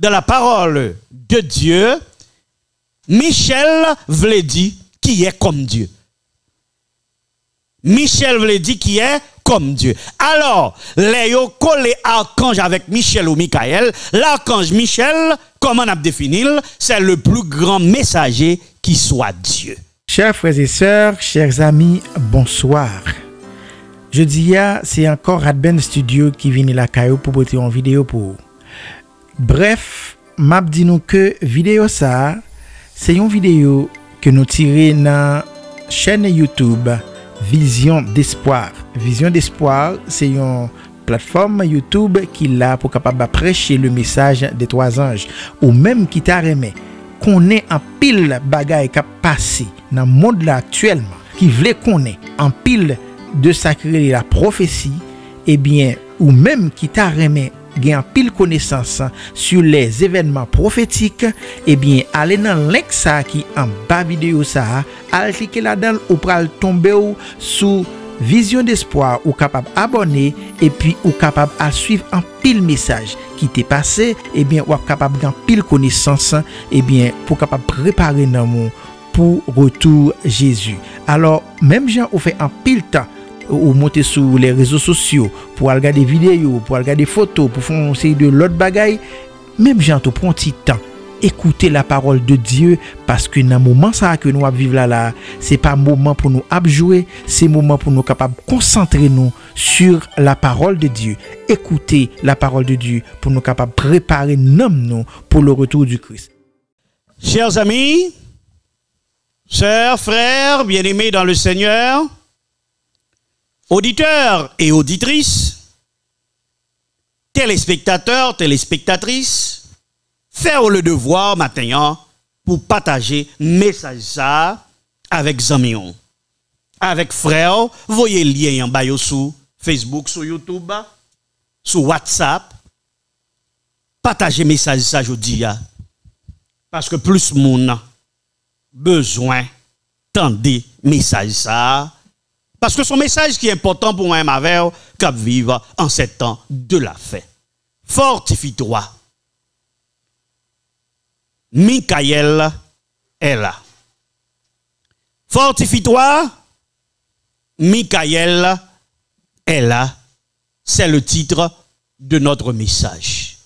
dans la parole de Dieu, Michel voulait dire qui est comme Dieu. Michel voulait dire qui est comme Dieu. Alors, les yo collé archange avec Michel ou Michael, l'archange Michel, comment on a défini, c'est le plus grand messager qui soit Dieu. Chers frères et sœurs, chers amis, bonsoir. Jeudi, c'est encore Adben Studio qui vient la caillou pour porter en vidéo pour vous. Bref, m'a dit nous que vidéo ça, c'est une vidéo que nous tirons dans chaîne YouTube Vision d'Espoir. Vision d'Espoir, c'est une plateforme YouTube qui l'a pour capable prêcher le message des trois anges ou même qui t'a remis qu'on est en pile bagaille qui a passé dans le monde là actuellement qui voulait qu'on est en pile de sacrer la prophétie et bien ou même qui t'a remis gain pile connaissance sur les événements prophétiques et bien aller dans link ça qui en bas vidéo ça aller cliquer là-dedans ou pral tomber sous Vision d'Espoir ou capable abonner et puis ou capable à suivre un pile message qui t'est passé et bien ou capable gain pile connaissance et bien pour capable préparer dans mon pour retour Jésus. Alors même gens ou fait un pile temps ou monter sur les réseaux sociaux pour regarder des vidéos, pour regarder des photos, pour faire une série de l'autre bagaille, même gens tout prend petit temps écouter la parole de Dieu parce que dans le moment ça que nous vivons là, c'est pas moment pour nous jouer, c'est moment pour nous capable concentrer nous sur la parole de Dieu. Écouter la parole de Dieu pour nous capable préparer nous pour le retour du Christ. Chers amis, sœurs, frères, bien-aimés dans le Seigneur, auditeurs et auditrices, téléspectateurs, téléspectatrices, faire le devoir maintenant pour partager message ça avec Zamion, avec frères, voyez le lien en bas sur Facebook, sur YouTube, sur WhatsApp, partager message ça aujourd'hui parce que plus moun besoin tendre message ça. Parce que son message qui est important pour moi, Mavel, cap vivre en ces temps de la fin. Fortifie-toi. Michael est là. Fortifie-toi. Michael est là. C'est le titre de notre message.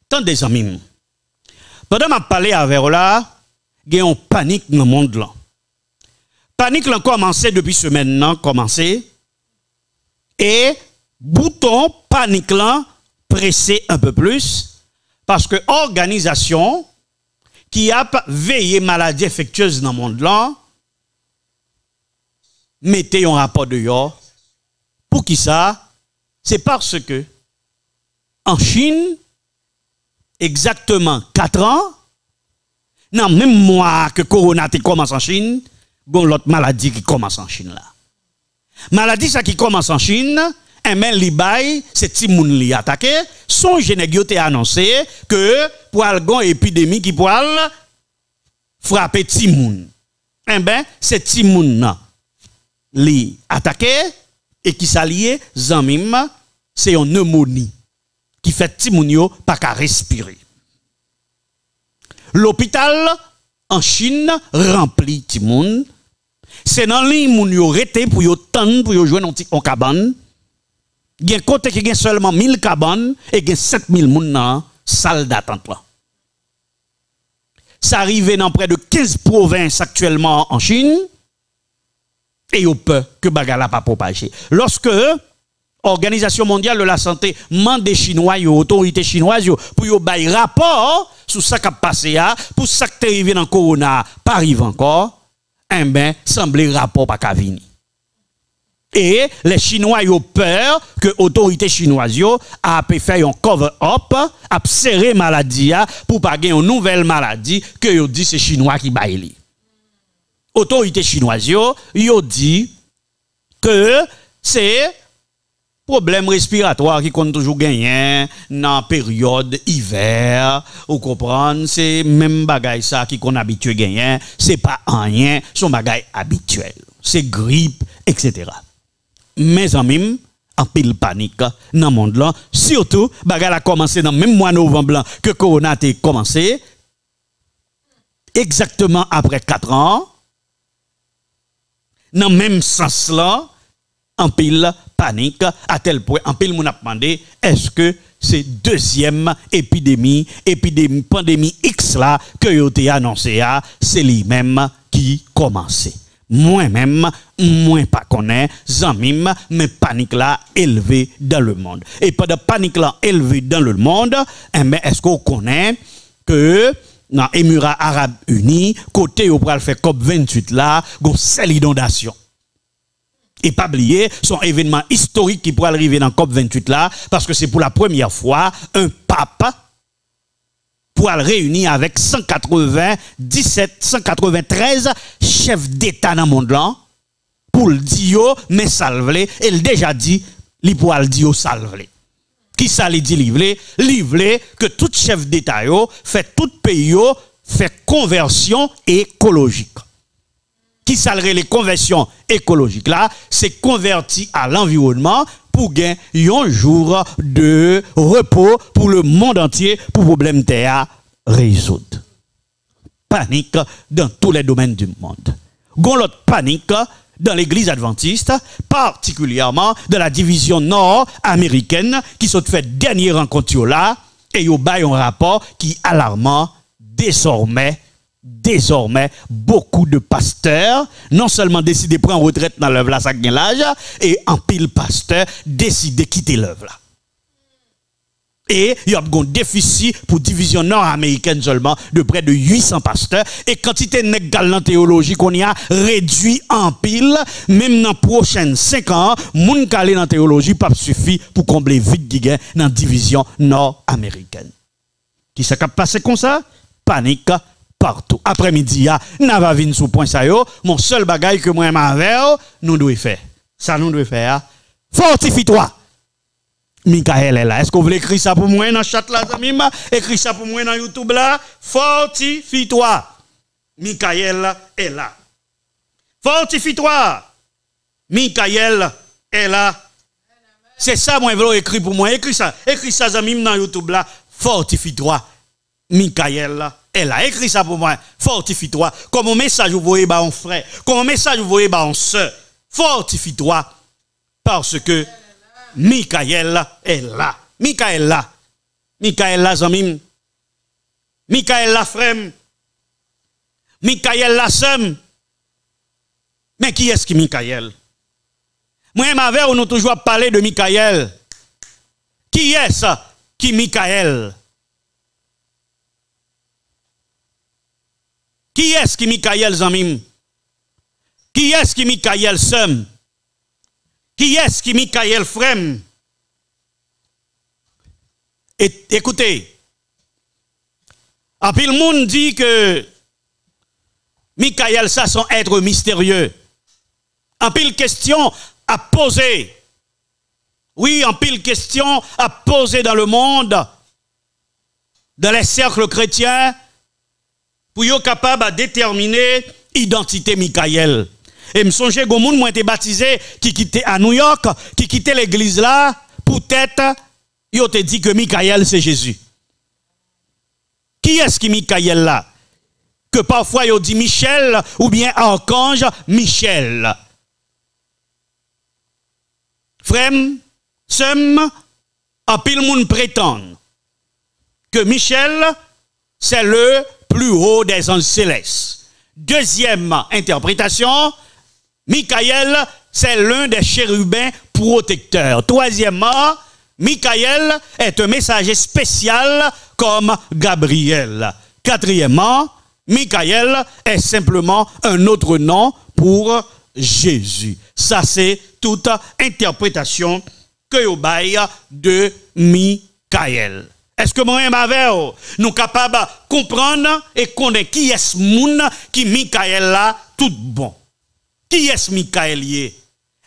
Tant des amis. Pendant que je parle avec vous là, il y a une panique dans le monde là. Panique l'a commencé depuis semaine nan commencé et bouton panique là pressé un peu plus parce que organisation qui a veillé maladie infectieuse dans le monde là mettez un rapport de yo pour qui ça c'est parce que en Chine exactement 4 ans dans même mois que corona commence en Chine bon l'autre maladie qui commence en Chine là. Maladie ça qui commence en Chine, et même li bay, c'est ti moun li attaqué, son génégio te annoncé que pour algon épidémie qui pour frapper ti moun. Eh ben c'est ti moun nan li attaqué et qui s'allié zanmim, c'est une pneumonie qui fait ti moun yo pas qu'à respirer. L'hôpital en Chine rempli ti moun. C'est dans ligne moun yo rete pour yo tande pour yo jouer en cabane. Gen côté qui gen seulement 1000 cabanes et gen 7000 moun nan salle d'attente là. Ça arrive dans près de 15 provinces actuellement en Chine et yo peur que bagala pas propager. Lorsque Organisation mondiale de la santé mande des Chinois yo autorités chinoises yo pour yo bay rapport sur ça qui a passé pour ça qui est arrivé dans corona pas arrive encore. Eh ben, semble rapport pas venir. Et les Chinois ont peur que l'autorité chinoise a fait un cover-up, a serré maladie pour pas gagner une nouvelle maladie que yo dit c'est Chinois qui baille. Autorité chinoise yo dit que c'est problème respiratoire qui compte toujours gagner dans période hiver ou comprendre c'est même bagay ça qui qu'on habitué gagner c'est pas rien son bagay habituel c'est grippe etc. Mes amis en pile panique dans le monde là. Surtout, bagarre a commencé dans le même mois de novembre là, que Corona a commencé. Exactement après 4 ans. Dans le même sens là, en pile panique, à tel point, en pile moun a demandé, est-ce que c'est deuxième épidémie, pandémie X là, que yo te annoncé, c'est lui-même qui commençait. Moi-même, moins pas connaît, zanmim, mais panique là élevée dans le monde. Et pas de panique là élevée dans le monde, mais est-ce qu'on connaît que dans les Émirats Arabes Unis, côté où pral faire COP28 là, gon seule inondation. Et pas oublier son événement historique qui pourra arriver dans COP28 là, parce que c'est pour la première fois un pape pour le réunir avec 193 chefs d'État dans le monde là, pour le dire, mais salvelé, et il déjà dit, il pourra le dire salvelé. Qui ça li dit livrer que tout chef d'État fait tout pays fait conversion écologique. Qui ça les conversions écologiques là, c'est converti à l'environnement pour gagner un jour de repos pour le monde entier pour problème terre résoudre. Panique dans tous les domaines du monde. Gon l'autre panique dans l'église adventiste, particulièrement dans la division nord-américaine, qui se fait dernière rencontre là, et yo bay un rapport qui est alarmant. Désormais, beaucoup de pasteurs, non seulement décident de prendre retraite dans l'œuvre là, ça gagne l'âge, et en pile pasteur décident de quitter l'œuvre là. Et il y a un déficit pour division nord-américaine seulement de près de 800 pasteurs. Et quantité de nègres théologie qu'on y a réduit en pile, même dans les prochains 5 ans, moun calé dans théologie pas suffit pour combler vide qui gagne dans la division nord-américaine. Qui s'est passé comme ça? Panique partout. Après-midi, n'a pas vu sous point ça yo, mon seul bagage que moi m'avais, nous devons faire. Ça nous devons faire. Fortifie-toi. Michael est là. Est-ce que vous voulez écrire ça pour moi dans le chat là, Zamim? Écris ça pour moi dans YouTube là. Fortifie-toi. Michael est là. Fortifie-toi. Michael est là. C'est ça, moi, je veux écrire pour moi. Écris ça, Zamim, dans YouTube là. Fortifie-toi. Michael est là. Écris ça pour moi. Fortifie-toi. Comme un message, vous voyez, bah, on frère. Comme un message, vous voyez, bah, on sœur. Fortifie-toi. Parce que Michael est là. Michael là. Michael là, Zamim. Michael là, frère. Michael là, Sam. Mais qui est-ce qui Michael? Moi, on nous toujours parlé de Michael. Qui est-ce qui Michael? Qui est-ce qui Michael, Zamim? Qui est-ce qui Michael, Sam? Qui est-ce qui Michael Frem? Écoutez, après le monde dit que Michael, ça, son être mystérieux. En pile question à poser. Oui, en pile question à poser dans le monde, dans les cercles chrétiens, pour être capable de déterminer l'identité Michael. Et me songe que moun moi été baptisé qui quittait à New York, qui quittait l'église là, peut-être yo te dit que Michael c'est Jésus. Qui est-ce qui Michael là? Que parfois yo dit Michel ou bien archange Michel. Frem, sem, en pile moun prétend que Michel c'est le plus haut des anges célestes. Deuxième interprétation, Michael, c'est l'un des chérubins protecteurs. Troisièmement, Michael est un messager spécial comme Gabriel. Quatrièmement, Michael est simplement un autre nom pour Jésus. Ça, c'est toute interprétation que vous baille de Michael. Est-ce que moi et nous capables de comprendre et connaître qui est ce monde qui Michael là tout bon? Qui est ce Michael?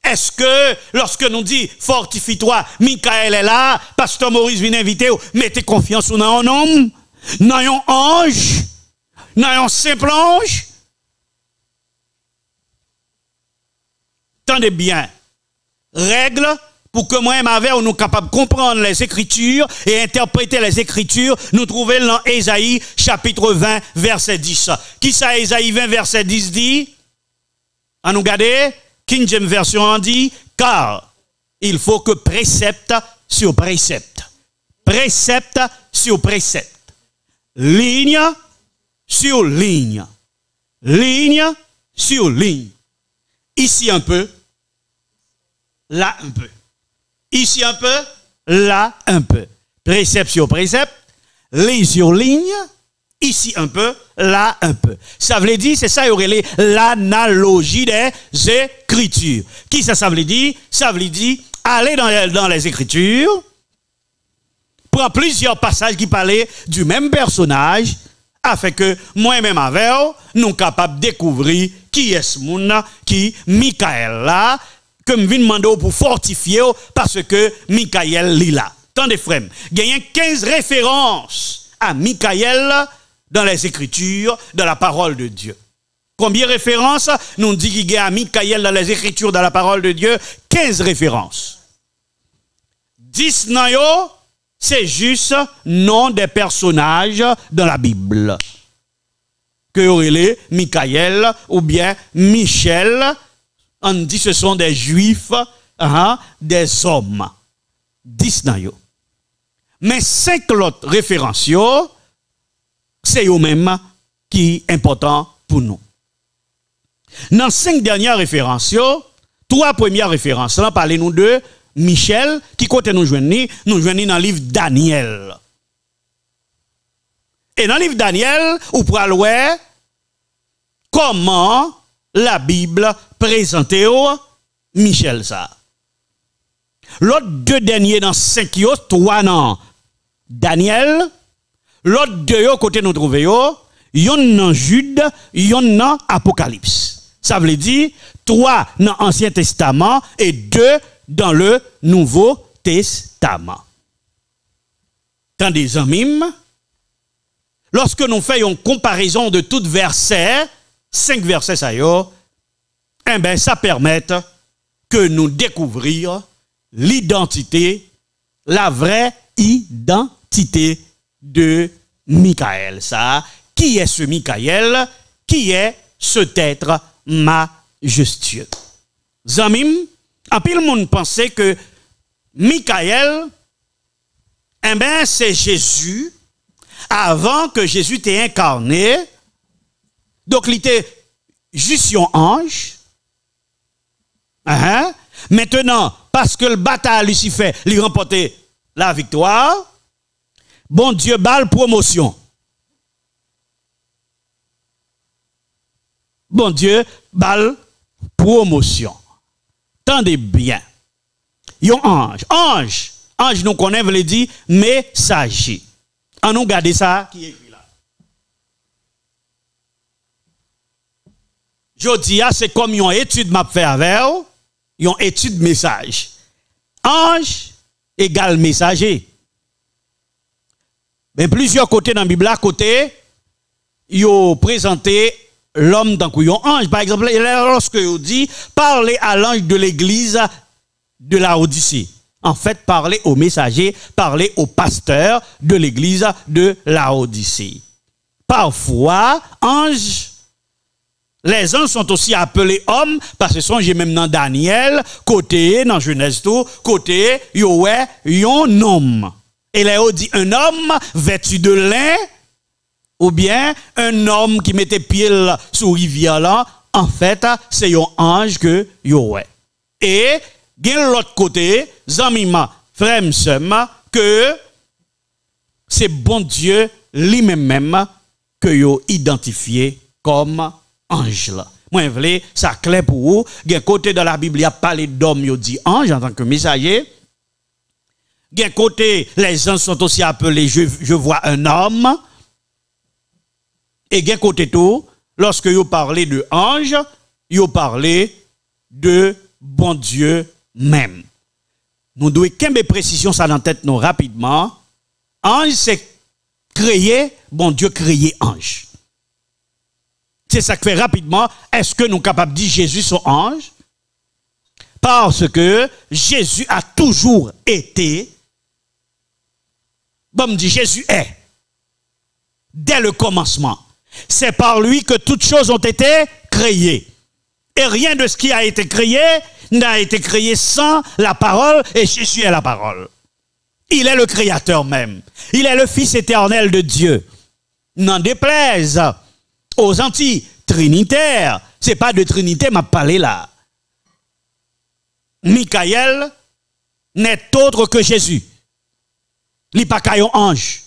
Est-ce que lorsque nous dit fortifie-toi, Michael est là, Pasteur Maurice vient inviter, mettez confiance dans un homme, dans un ange, dans un simple ange? Tendez bien. Règle pour que moi et ma mère, nous capables de comprendre les Écritures et interpréter les Écritures, nous trouvons dans Ésaïe chapitre 20, verset 10. Qui ça, Ésaïe 20, verset 10 dit? À nous garder, King James Version en dit, car il faut que précepte sur précepte, précepte sur précepte, ligne sur ligne, ligne sur ligne. Ici un peu, là un peu. Ici un peu, là un peu. Précepte sur précepte, ligne sur ligne, ici un peu, là un peu. Ça veut dire, c'est ça, il y aurait l'analogie des Écritures. Qui ça veut dire? Ça veut dire, aller dans les Écritures, prendre plusieurs passages qui parlaient du même personnage, afin que moi-même avec nous sommes capables de découvrir qui est ce monde, qui Michael là, que je viens demander pour fortifier parce que Michael lit là. Tendez frère, il y a 15 références à Michael dans les Écritures, dans la parole de Dieu. Combien de références nous dit qu'il y a Michael dans les Écritures, dans la parole de Dieu? 15 références. 10 nan yo, c'est juste nom des personnages dans la Bible. Que aurait Michael ou bien Michel, on dit ce sont des juifs, des hommes. 10 nan yo. Mais 5 autres références, c'est eux-mêmes qui sont importants pour nous. Dans 5 dernières références, 3 premières références, là, parlez-nous de Michel, qui côté nous joignons dans le livre Daniel. Et dans le livre Daniel, vous pouvez voir comment la Bible présente Michel ça. L'autre 2 derniers dans 5 yo, 3 dans Daniel, l'autre 2 yo côté nous trouvons yon dans Jude, yon dans Apocalypse. Ça veut dire 3 dans l'Ancien Testament et 2 dans le Nouveau Testament. Tant des amis, lorsque nous faisons une comparaison de tout verset, 5 versets ça yo, ça permet que nous découvrir l'identité, la vraie identité de Michael. Ça, qui est ce Michael? Qui est cet être majestueux? Zamim, en pile monde pensait que Michael, c'est Jésus avant que Jésus t'ait incarné. Donc, il était juste un ange. Maintenant, parce que le bataille Lucifer lui remportait la victoire, bon Dieu balle promotion. Bon Dieu balle promotion. Tendez bien. Yon ange. Ange nous connaît, veut dire messager. On nous garde ça qui est écrit là. Je dis, c'est comme une étude m'a fait avec une étude message. Ange égale messager. Mais plusieurs côtés dans la Bible, à côté, ils ont présenté l'homme dans un ange. Par exemple, lorsque il dit parlez à l'ange de l'église de la Odyssée. En fait, parlez au messager, parlez au pasteur de l'église de la Odyssée. Parfois, anges, les anges sont aussi appelés hommes, parce que sont même dans Daniel, côté, dans Genèse tout, côté, yon homme. Et là, on dit un homme vêtu de lin, ou bien un homme qui mettait pied sous rivière là, en fait, c'est un ange que yo ouais. Et gen l'autre côté, zamima, frère que c'est bon Dieu lui-même que yo identifié comme ange là. Moi je voulais ça clair pour vous, gen côté dans la Bible il y a parlé d'homme yo dit ange en tant que messager. Gen côté les anges sont aussi appelés je vois un homme. Et gen côté tout, lorsque vous parlez de ange, vous parlez de bon Dieu même. Nous devons qu'une précision ça dans la tête nous rapidement. Ange c'est créer, bon Dieu créer ange. C'est ça que fait rapidement. Est-ce que nous sommes capables de dire Jésus son ange? Parce que Jésus a toujours été. Bon, me dit Jésus est. Dès le commencement. C'est par lui que toutes choses ont été créées. Et rien de ce qui a été créé n'a été créé sans la parole, et Jésus est la parole. Il est le créateur même. Il est le Fils éternel de Dieu. N'en déplaise aux anti-trinitaires. Ce n'est pas de Trinité m'a parlé là. Michael n'est autre que Jésus. Il n'est pas qu'un ange.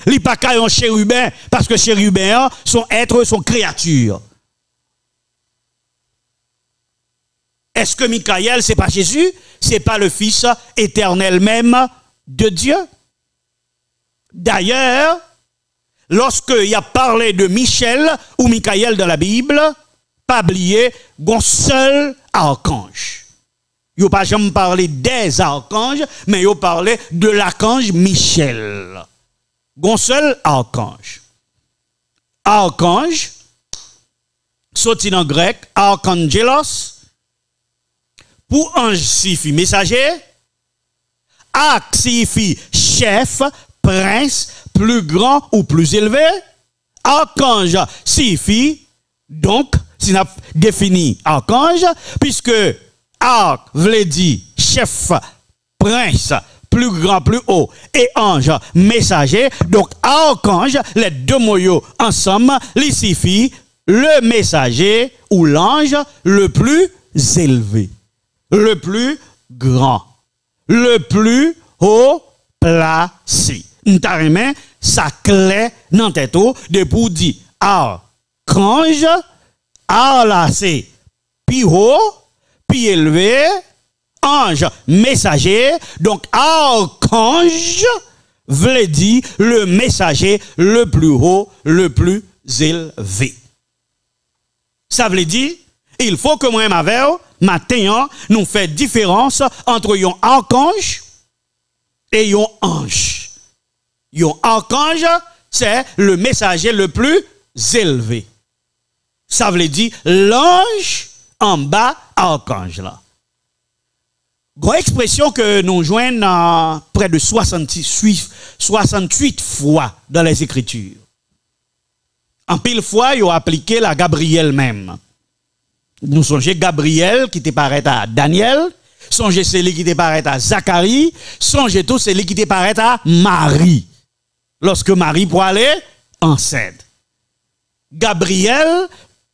Il n'est pas qu'un chérubin, parce que chérubins sont êtres, sont créatures. Est-ce que Michael, ce n'est pas Jésus? Ce n'est pas le Fils éternel même de Dieu? D'ailleurs, lorsqu'il a parlé de Michel ou Michael dans la Bible, pas oublier, un seul archange. Il n'a pas jamais parlé des archanges, mais il a parlé de l'archange Michel. Un seul archange. Archange, sorti en grec, archangelos, pour ange signifie messager, arc signifie chef, prince, plus grand ou plus élevé. Archange signifie, donc, si on a défini archange, puisque arc veut dire chef, prince, plus grand, plus haut, et ange, messager. Donc, archange, les deux mots ensemble, il signifie le messager ou l'ange le plus élevé, le plus grand, le plus haut placé. N'tarime, ça clé dans tête de pour dire archange, là c'est plus haut, plus élevé, ange, messager. Donc archange veut dire le messager le plus haut, le plus élevé. Ça veut dire, il faut que moi avec matin nous fait différence entre un archange et un ange. Un archange, c'est le messager le plus élevé. Ça veut dire l'ange en bas, archange là. Une expression que nous joignons près de 68 fois dans les Écritures. En pile fois, ils ont appliqué la Gabriel même. Nous songez Gabriel qui te paraît à Daniel, songez celui qui te paraît à Zacharie, songez tout celui qui te paraît à Marie. Lorsque Marie pour aller enceinte. Gabriel,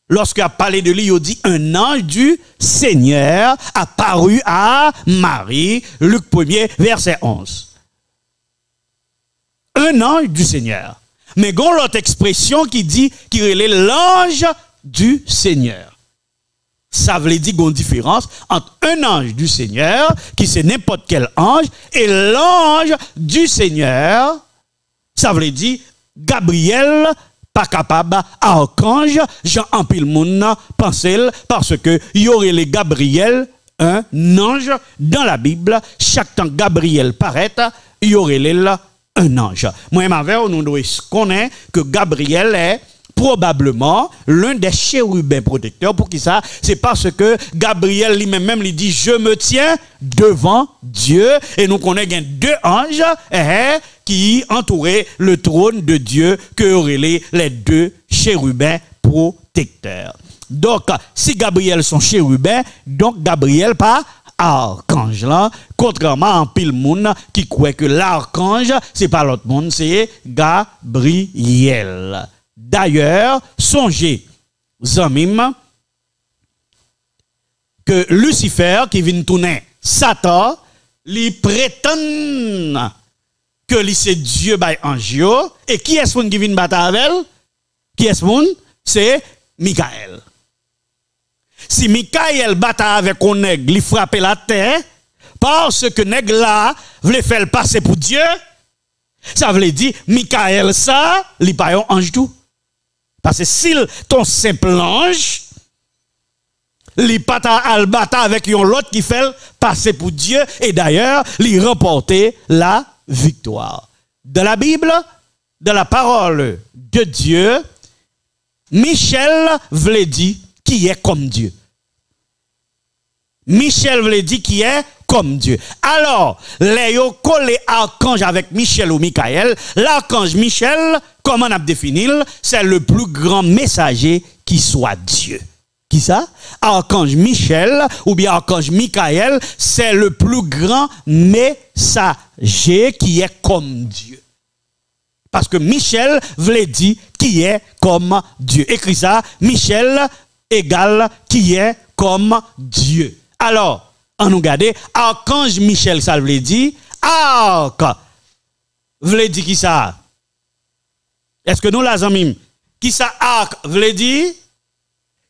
lorsqu'il a parlé de lui, il dit un ange du Seigneur apparu à Marie. Luc 1er, verset 11. Un ange du Seigneur. Mais il y a l'autre expression qui dit qu'il est l'ange du Seigneur. Ça veut dire qu'il y a une différence entre un ange du Seigneur, qui c'est n'importe quel ange, et l'ange du Seigneur. Ça veut dire Gabriel, pas capable, archange, Jean Empile Moun, pensez parce que il y aurait les Gabriel, un ange dans la Bible. Chaque temps Gabriel paraît, il y aurait un ange. Moi, nous devons connaître que Gabriel est probablement l'un des chérubins protecteurs. Pour qui ça? C'est parce que Gabriel lui-même lui dit je me tiens devant Dieu, et nous connaissons deux anges qui entouraient le trône de Dieu, que auraient les deux chérubins protecteurs. Donc si Gabriel sont chérubins, donc Gabriel pas archange là, contrairement à pile monde qui croit que l'archange c'est pas l'autre monde, c'est Gabriel. D'ailleurs, songez, Zamim, que Lucifer, qui vient tourner Satan, lui prétend que c'est Dieu by Angio. Et qui est-ce qui vient battre avec elle? Qui est-ce? C'est Michael. Si Michael bat avec un nègre, il frappe la terre, parce que nègre là voulait faire le passer pour Dieu, ça veut dire Michael ça, il n'est pas un ange tout. Parce que si ton simple ange, il pas à battre avec l'autre qui fait passer pour Dieu, et d'ailleurs, il remporter la victoire. Dans la Bible, dans la parole de Dieu, Michel veut dire qui est comme Dieu. Michel veut dire qui est comme Dieu. Alors, les yo collé archange avec Michel ou Michael, l'archange Michel, comment on a défini, c'est le plus grand messager qui soit Dieu. Qui ça? Archange Michel ou bien archange Michael, c'est le plus grand messager qui est comme Dieu. Parce que Michel veut dire qui est comme Dieu. Écrit ça, Michel égale qui est comme Dieu. Alors, on nous regarde, archange Michel, ça veut dire, arc, veut dire qui ça? Est-ce que nous la amis, qui ça arc veut dire?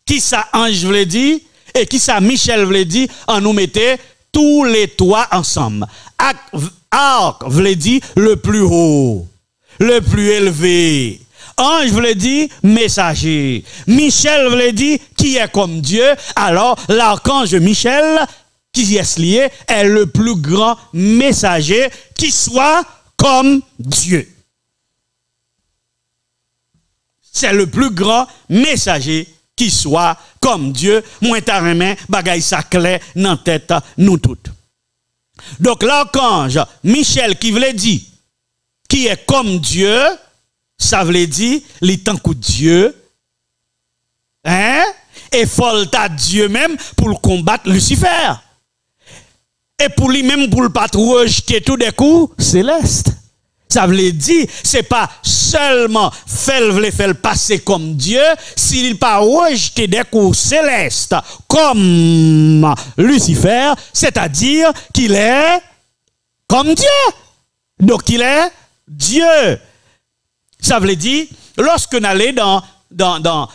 Qui ça ange veut dire? Et qui ça Michel veut dire? On nous mettait tous les trois ensemble. Arc veut dire le plus haut, le plus élevé. Ange veut dire messager. Michel veut dire qui est comme Dieu. Alors, l'archange Michel, qui est lié, est le plus grand messager qui soit comme Dieu. C'est le plus grand messager qui soit comme Dieu. Moins tarement, bagay sa clair dans tête nous toutes. Donc, l'archange Michel qui veut dire qui est comme Dieu, ça veut dire, les temps que Dieu, hein, et folta Dieu même pour combattre Lucifer. Et pour lui-même, pour le pas rejeter tout des coups célestes. Ça veut dire, c'est pas seulement faire passer comme Dieu, s'il pas rejeté des coups célestes comme Lucifer, c'est-à-dire qu'il est comme Dieu. Donc il est Dieu. Ça veut dire, lorsque nous allons dans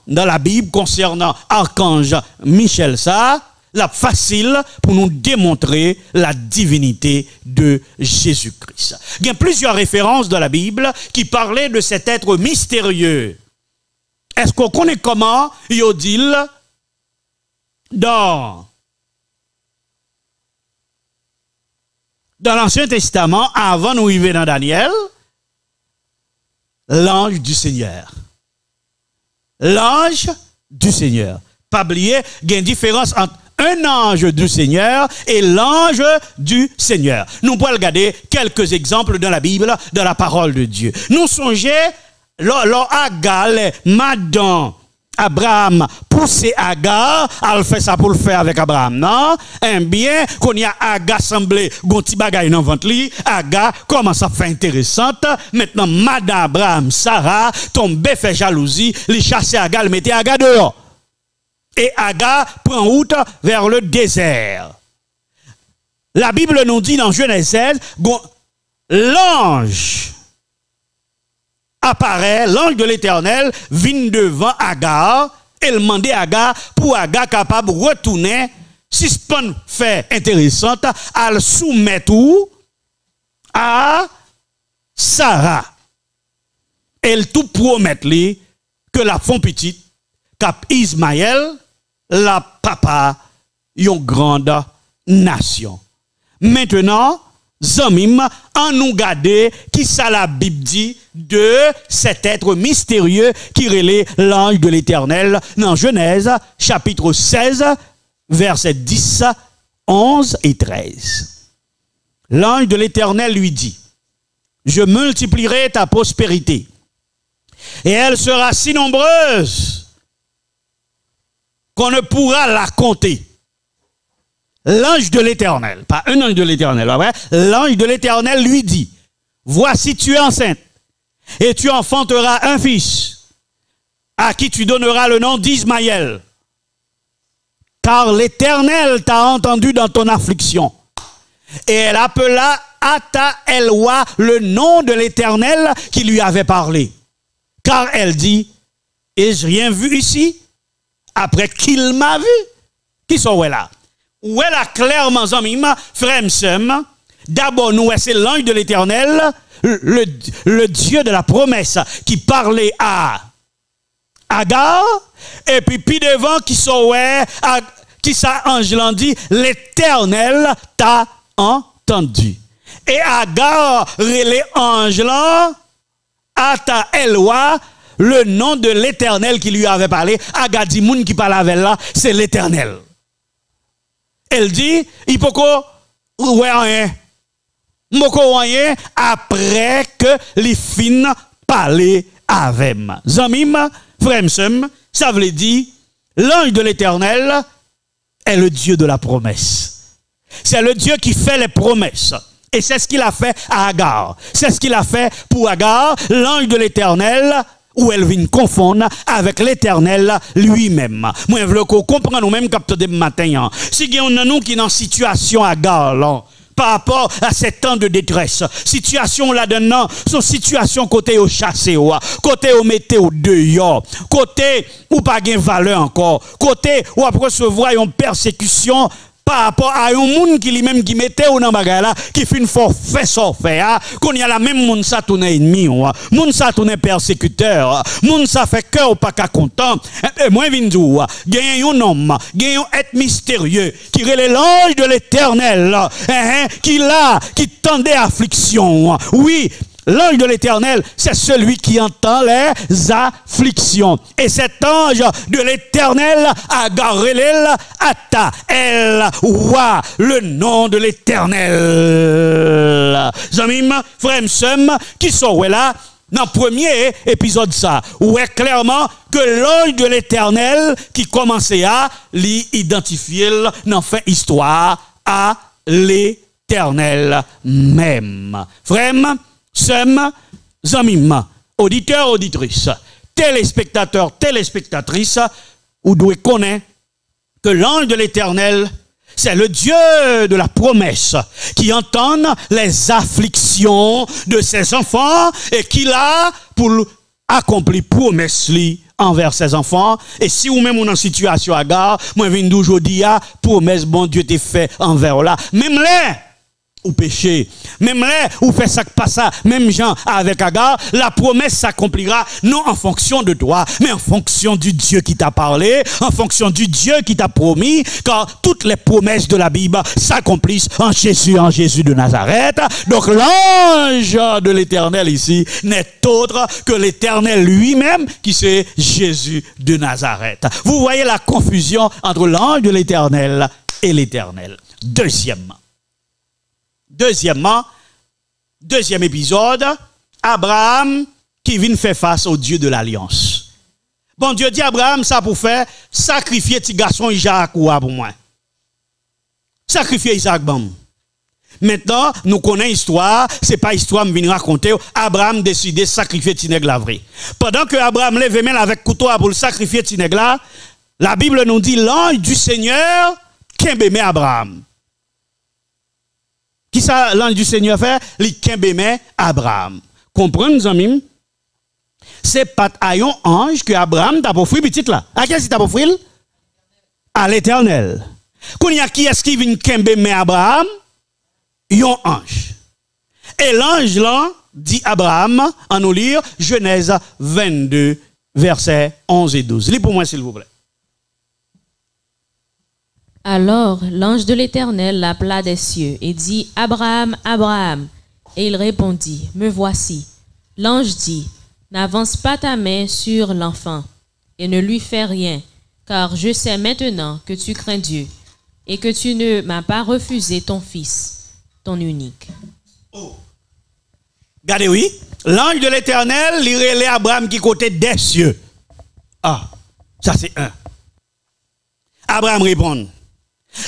la Bible concernant archange Michel, ça, la facile pour nous démontrer la divinité de Jésus-Christ. Il y a plusieurs références dans la Bible qui parlaient de cet être mystérieux. Est-ce qu'on connaît comment il dit dans l'Ancien Testament, avant nous arriver dans Daniel? L'ange du Seigneur. L'ange du Seigneur. Pas oublier, il y a une différence entre un ange du Seigneur et l'ange du Seigneur. Nous pouvons regarder quelques exemples dans la Bible, dans la parole de Dieu. Nous songeons, Agal, Madame, Abraham poussé Agar, elle fait ça pour le faire avec Abraham, non? Eh bien, qu'on y a Agar semblé, gonti bagay dans ventre li, Agar commence à faire intéressante. Maintenant, Madame Abraham, Sarah, tombe fait jalousie, les chasse Agar, le mettez Agar dehors. Et Agar prend route vers le désert. La Bible nous dit dans Genèse 16, l'ange apparaît, l'ange de l'Éternel vient devant Agar et demande à Agar pour Agar capable de retourner, si ce pas fait intéressante, à le soumettre à Sarah. Elle tout promet lui que la font petite, cap Ismaël, la papa, une grande nation. Maintenant, Zamim, en nous garder qui ça la Bible dit de cet être mystérieux qui relaie l'ange de l'Éternel dans Genèse chapitre 16 versets 10, 11 et 13. L'ange de l'Éternel lui dit: je multiplierai ta prospérité et elle sera si nombreuse qu'on ne pourra la compter. L'ange de l'Éternel, pas un ange de l'Éternel, l'ange de l'Éternel lui dit: voici tu es enceinte et tu enfanteras un fils à qui tu donneras le nom d'Ismaël, car l'Éternel t'a entendu dans ton affliction. Et elle appela Ata Elwa le nom de l'Éternel qui lui avait parlé, car elle dit: ai-je rien vu ici après qu'il m'a vu? Qui sont là? Où est la clairement, frère, d'abord, nous, c'est l'ange de l'Éternel, le Dieu de la promesse qui parlait à Agar, et puis devant, qui sont qui ça, ange l'a dit, l'Éternel t'a entendu. Et Agar, les anges là, Ata Elwa, le nom de l'Éternel qui lui avait parlé, Agar dit, moun qui parle avec là, c'est l'Éternel. Elle dit, il peut ouais rien. Moko rien après que les fins parler avec moi. Zamim, frère, ça veut dire, l'ange de l'Éternel est le Dieu de la promesse. C'est le Dieu qui fait les promesses. Et c'est ce qu'il a fait à Agar. C'est ce qu'il a fait pour Agar, l'ange de l'Éternel, où elle vient confondre avec l'Éternel lui-même. Moi, je veux qu'on comprenne nous-mêmes quand de matin. Si il y a nous qui est dans situation Agar, là, par rapport à ces temps de détresse. Situation là-dedans, son situation côté au chassé, côté au metté au dehors, côté où pas de valeur encore, côté où après recevoir une persécution par rapport à un monde qui lui-même qui mettait au bagala qui fait une forfait qu'on y a la même monde ça tourne ennemi monde ça tourne persécuteur monde ça fait cœur pas qu'à content et moi vindou gagne un homme gagne un être mystérieux qui relève l'ange de l'Éternel qui tendait affliction oui. L'ange de l'Éternel, c'est celui qui entend les afflictions. Et cet ange de l'Éternel a garé Ata, elle, wa, le nom de l'Éternel. Zamim, frère, sem, qui sont là, dans le premier épisode ça, où est clairement que l'ange de l'Éternel qui commençait à l'identifier dans fin histoire à l'Éternel même. Frère, Sem, zamim, auditeurs, auditrices, téléspectateurs, téléspectatrices, vous devez connaître que l'ange de l'Éternel, c'est le Dieu de la promesse qui entend les afflictions de ses enfants et qui l'a pour accomplir promesse envers ses enfants. Et si vous même en situation à gare, moi je viens d'aujourd'hui, promesse bon Dieu t'est fait envers là. Même là, ou péché, même là, ou fait ça pas ça, même Jean avec Agar, la promesse s'accomplira non en fonction de toi, mais en fonction du Dieu qui t'a parlé, en fonction du Dieu qui t'a promis, car toutes les promesses de la Bible s'accomplissent en Jésus de Nazareth. Donc l'ange de l'Éternel ici n'est autre que l'Éternel lui-même qui c'est Jésus de Nazareth. Vous voyez la confusion entre l'ange de l'Éternel et l'Éternel. Deuxième épisode, Abraham qui vient faire face au Dieu de l'Alliance. Bon Dieu dit à Abraham ça pour faire sacrifier petit garçon Isaac pour moi. Sacrifier Isaac bon. Maintenant, nous connaissons l'histoire, c'est pas histoire me venir raconter, Abraham décide de sacrifier Tinegla vrai. Pendant que Abraham lève main avec couteau pour le sacrifier Tinegla, la Bible nous dit l'ange du Seigneur qui aimait Abraham. Qui ça l'ange du Seigneur fait? Il kembeme Abraham. Comprenez, amis? C'est pas à un ange que Abraham t'a offert petit là. À qui est-ce t'a offert? À l'Éternel. Quand il y a qui est-ce qui vient kembeme Abraham? Un ange. Et l'ange là dit Abraham, en nous lire Genèse 22, versets 11 et 12. Lis pour moi s'il vous plaît. Alors l'ange de l'Éternel l'appela des cieux et dit, Abraham, Abraham. Et il répondit, me voici. L'ange dit, n'avance pas ta main sur l'enfant et ne lui fais rien, car je sais maintenant que tu crains Dieu et que tu ne m'as pas refusé ton fils, ton unique. Oh. Regardez, oui, l'ange de l'Éternel, il relève Abraham qui côté des cieux. Ah, ça c'est un. Abraham répond.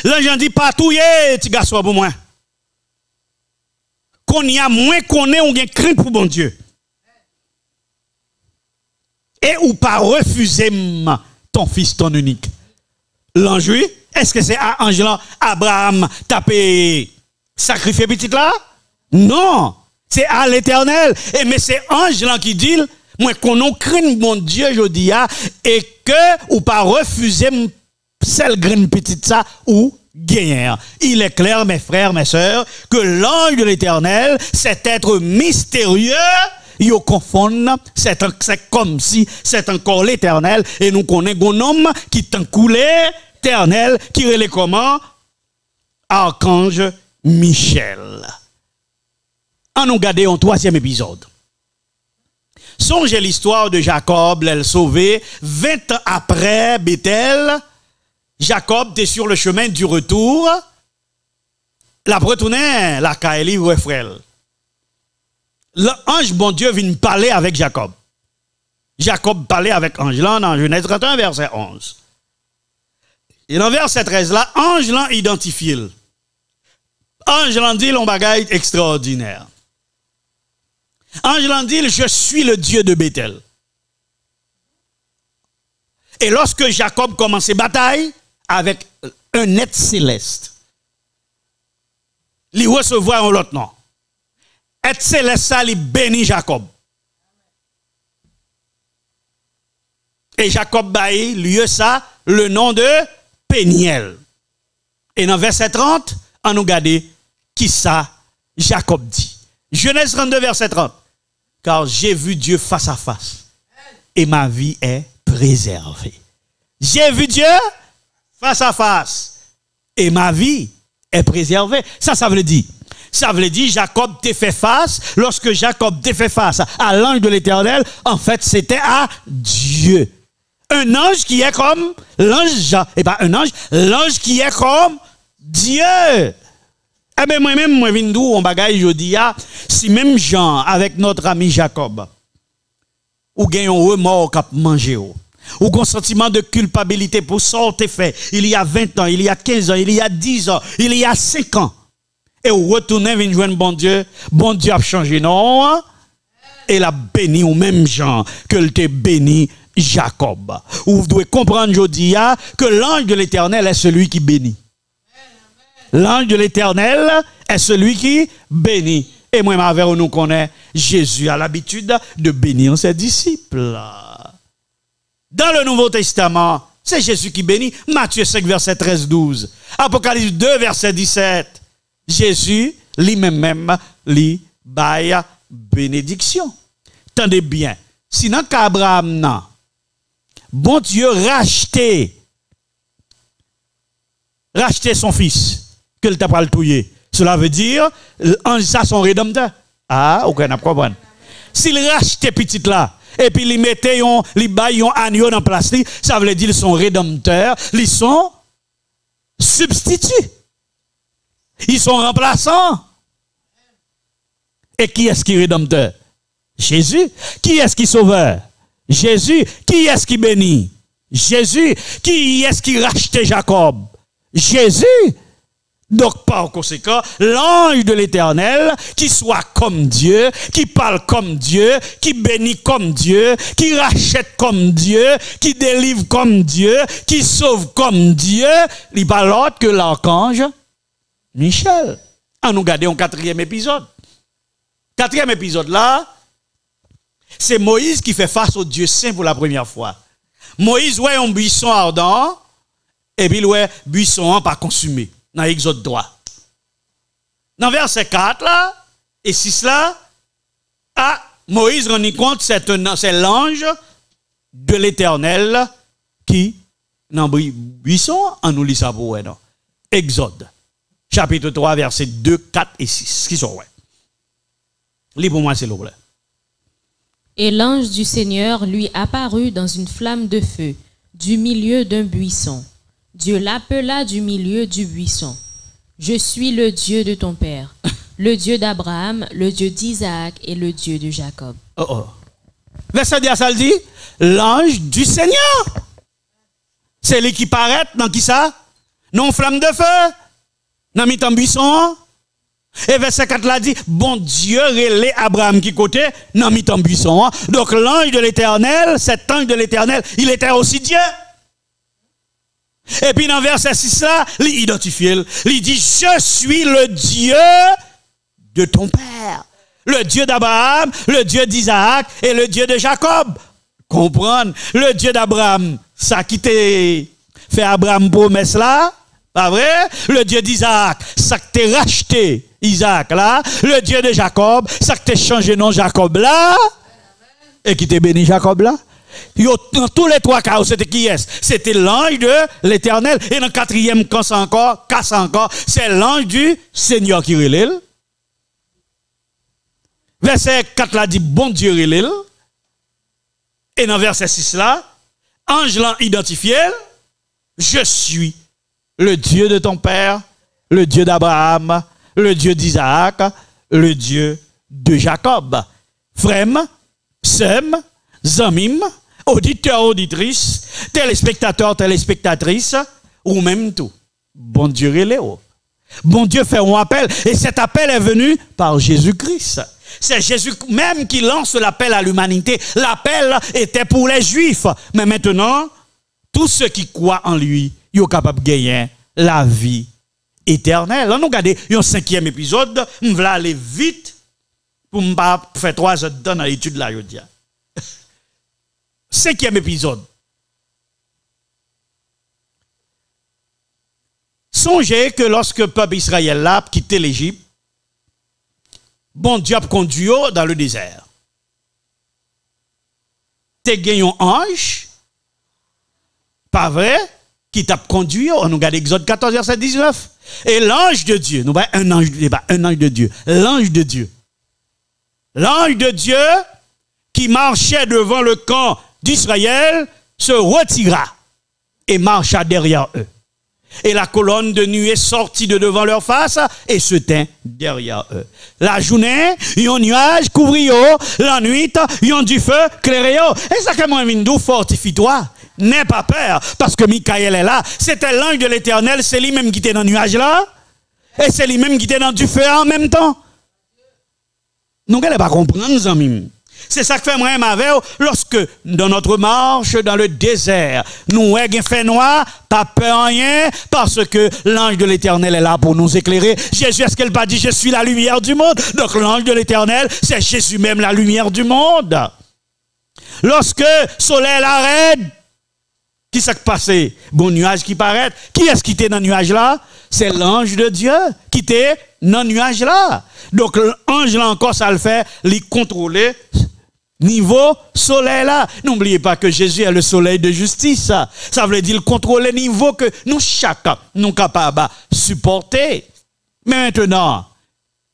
L'ange dit pas tout petit garçon pour moi. Qu'on y a moins qu'on est, on a crainte pour bon Dieu. Et ou pas refuser ton fils, ton unique. L'ange, est-ce que c'est à ange là, Abraham tapé sacrifier petit là? Non, c'est à l'Éternel. Et mais c'est ange là qui dit, moi qu'on a crainte bon Dieu, je dis, et que ou pas refuser celle graine petite ça ou gagner. Il est clair, mes frères, mes sœurs, que l'ange de l'Éternel, cet être mystérieux, il confond, c'est comme si c'est encore l'Éternel, et nous connaissons un homme qui est un coulé éternel, qui est comment? Archange Michel. En nous garder un troisième épisode. Songez l'histoire de Jacob, l'elle sauvé, 20 ans après Bethel, Jacob était sur le chemin du retour. La retourné la Kaeli ou frère. L'ange bon Dieu vient parler avec Jacob. Jacob parlait avec ange là dans Genèse 31 verset 11. Et dans verset 13 là, ange là identifie. Ange là dit un bagage extraordinaire. Ange là dit je suis le Dieu de Bethel. Et lorsque Jacob commence la bataille avec un être céleste, il recevoir un autre nom. Être céleste, ça, il bénit Jacob. Et Jacob baille, lieu ça, le nom de Péniel. Et dans verset 30, on nous regarde qui ça Jacob dit. Genèse 32, verset 30. Car j'ai vu Dieu face à face et ma vie est préservée. J'ai vu Dieu face à face et ma vie est préservée. Ça veut dire. Ça veut dire Jacob t'a fait face. Lorsque Jacob t'a fait face à l'ange de l'Éternel, en fait, c'était à Dieu. Un ange qui est comme l'ange, et pas un ange, l'ange qui est comme Dieu. Eh bien, moi-même, moi, vindou, on bagaille, je dis, si même Jean, avec notre ami Jacob, ou gagne un remords cap manger, ou un sentiment de culpabilité pour ça, on fait, il y a 20 ans, il y a 15 ans, il y a 10 ans, il y a 5 ans, et vous retournez, vous joindre bon Dieu a changé, non? Et la béni, ou même Jean, que le te béni Jacob. Vous devez comprendre, je dis, que l'ange de l'Éternel est celui qui bénit. L'ange de l'Éternel est celui qui bénit. Et moi, avec nous connaît, Jésus a l'habitude de bénir ses disciples. Dans le Nouveau Testament, c'est Jésus qui bénit. Matthieu 5, verset 13-12. Apocalypse 2, verset 17. Jésus, lui-même, lui, baille bénédiction. Tendez bien. Sinon, qu'Abraham, non. Bon Dieu racheter son fils, que le t'a pas le touyer. Cela veut dire, ça son rédempteur. Ah, ok, n'a pas compris. S'il rachetait petit là, et puis il mettait un agneau dans place, ça veut dire son rédempteur, ils sont substituts. Ils sont remplaçants. Et qui est-ce qui est rédempteur? Jésus. Qui est-ce qui est sauveur? Jésus. Qui est-ce qui bénit? Jésus. Qui est-ce qui rachetait Jacob? Jésus. Donc, par conséquent, l'ange de l'Éternel, qui soit comme Dieu, qui parle comme Dieu, qui bénit comme Dieu, qui rachète comme Dieu, qui délivre comme Dieu, qui sauve comme Dieu, il parle autre que l'archange Michel. On nous garde un 4e épisode. 4e épisode là, c'est Moïse qui fait face au Dieu saint pour la première fois. Moïse voit un buisson ardent, et puis le buisson pas consumé. Dans Exode 3. Dans verset 4 là, et 6 là, Moïse rend compte c'est l'ange de l'Éternel qui, dans buisson, on nous lit ça pour non. Exode, chapitre 3, versets 2, 4 et 6. Qui sont ouais. Lis pour moi, s'il vous plaît. Et l'ange du Seigneur lui apparut dans une flamme de feu, du milieu d'un buisson. Dieu l'appela du milieu du buisson. Je suis le Dieu de ton père, le Dieu d'Abraham, le Dieu d'Isaac et le Dieu de Jacob. Verset 10, ça le dit, l'ange du Seigneur. C'est lui qui paraît dans qui ça? Non flamme de feu, dans mi-temps buisson. Et verset 4 là dit, bon Dieu relève Abraham qui côté, dans mi-temps buisson. Donc l'ange de l'Éternel, cet ange de l'Éternel, il était aussi Dieu. Et puis dans verset 6 là, il identifie, il dit, je suis le Dieu de ton père. Le Dieu d'Abraham, le Dieu d'Isaac et le Dieu de Jacob. Comprendre, le Dieu d'Abraham, ça qui t'a fait Abraham promesse là, pas vrai? Le Dieu d'Isaac, ça qui t'a racheté Isaac là. Le Dieu de Jacob, ça qui t'a changé nom Jacob là. Et qui t'a béni Jacob là. Dans tous les 3 cas, c'était qui est? C'était l'ange de l'Éternel. Et dans le 4e cas encore, c'est l'ange du Seigneur qui relève. Verset 4 là dit, bon Dieu relève. Et dans verset 6 là, ange l'a identifié, je suis le Dieu de ton père, le Dieu d'Abraham, le Dieu d'Isaac, le Dieu de Jacob. Frem, sem, zamim, auditeurs, auditrices, téléspectateurs, téléspectatrices, ou même tout. Bon Dieu reléo. Bon Dieu fait un appel, et cet appel est venu par Jésus-Christ. C'est Jésus même qui lance l'appel à l'humanité. L'appel était pour les Juifs. Mais maintenant, tous ceux qui croient en lui, ils sont capables de gagner la vie éternelle. Nous regardons un 5e épisode. On va aller vite pour ne pas faire 3 heures dans l'étude de la Yodia. 5e épisode. Songez que lorsque le peuple Israël a quitté l'Égypte, bon Dieu a conduit dans le désert. Te gagné un ange, pas vrai, qui t'a conduit, on regarde Exode 14, verset 19. Et l'ange de Dieu, nous voyons un ange de Dieu, l'ange de Dieu. L'ange de Dieu qui marchait devant le camp d'Israël se retira et marcha derrière eux. Et la colonne de nuée sortit de devant leur face et se tint derrière eux. La journée, il y a un nuage couvrit eux, la nuit, il y a du feu clairé eux. Et ça, comme un fortifie-toi. N'aie pas peur, parce que Michael est là. C'était l'ange de l'Éternel, c'est lui-même qui était dans le nuage là. Et c'est lui-même qui était dans du feu en même temps. Nous n'allons pas comprendre, les amis. C'est ça que fait moi avec lorsque dans notre marche dans le désert, nous avons fait noir, pas peur rien, parce que l'ange de l'Éternel est là pour nous éclairer. Jésus, est-ce qu'elle pas dit je suis la lumière du monde? Donc l'ange de l'Éternel, c'est Jésus même la lumière du monde. Lorsque le soleil arrête, qui s'est passé? Bon nuage qui paraît. Qui est-ce qui était dans le nuage là? C'est l'ange de Dieu qui était dans le nuage là. Donc l'ange là encore ça le fait, il contrôler niveau soleil là. N'oubliez pas que Jésus est le soleil de justice. Ça veut dire contrôler le niveau que nous chacun nous capables de supporter. Mais maintenant,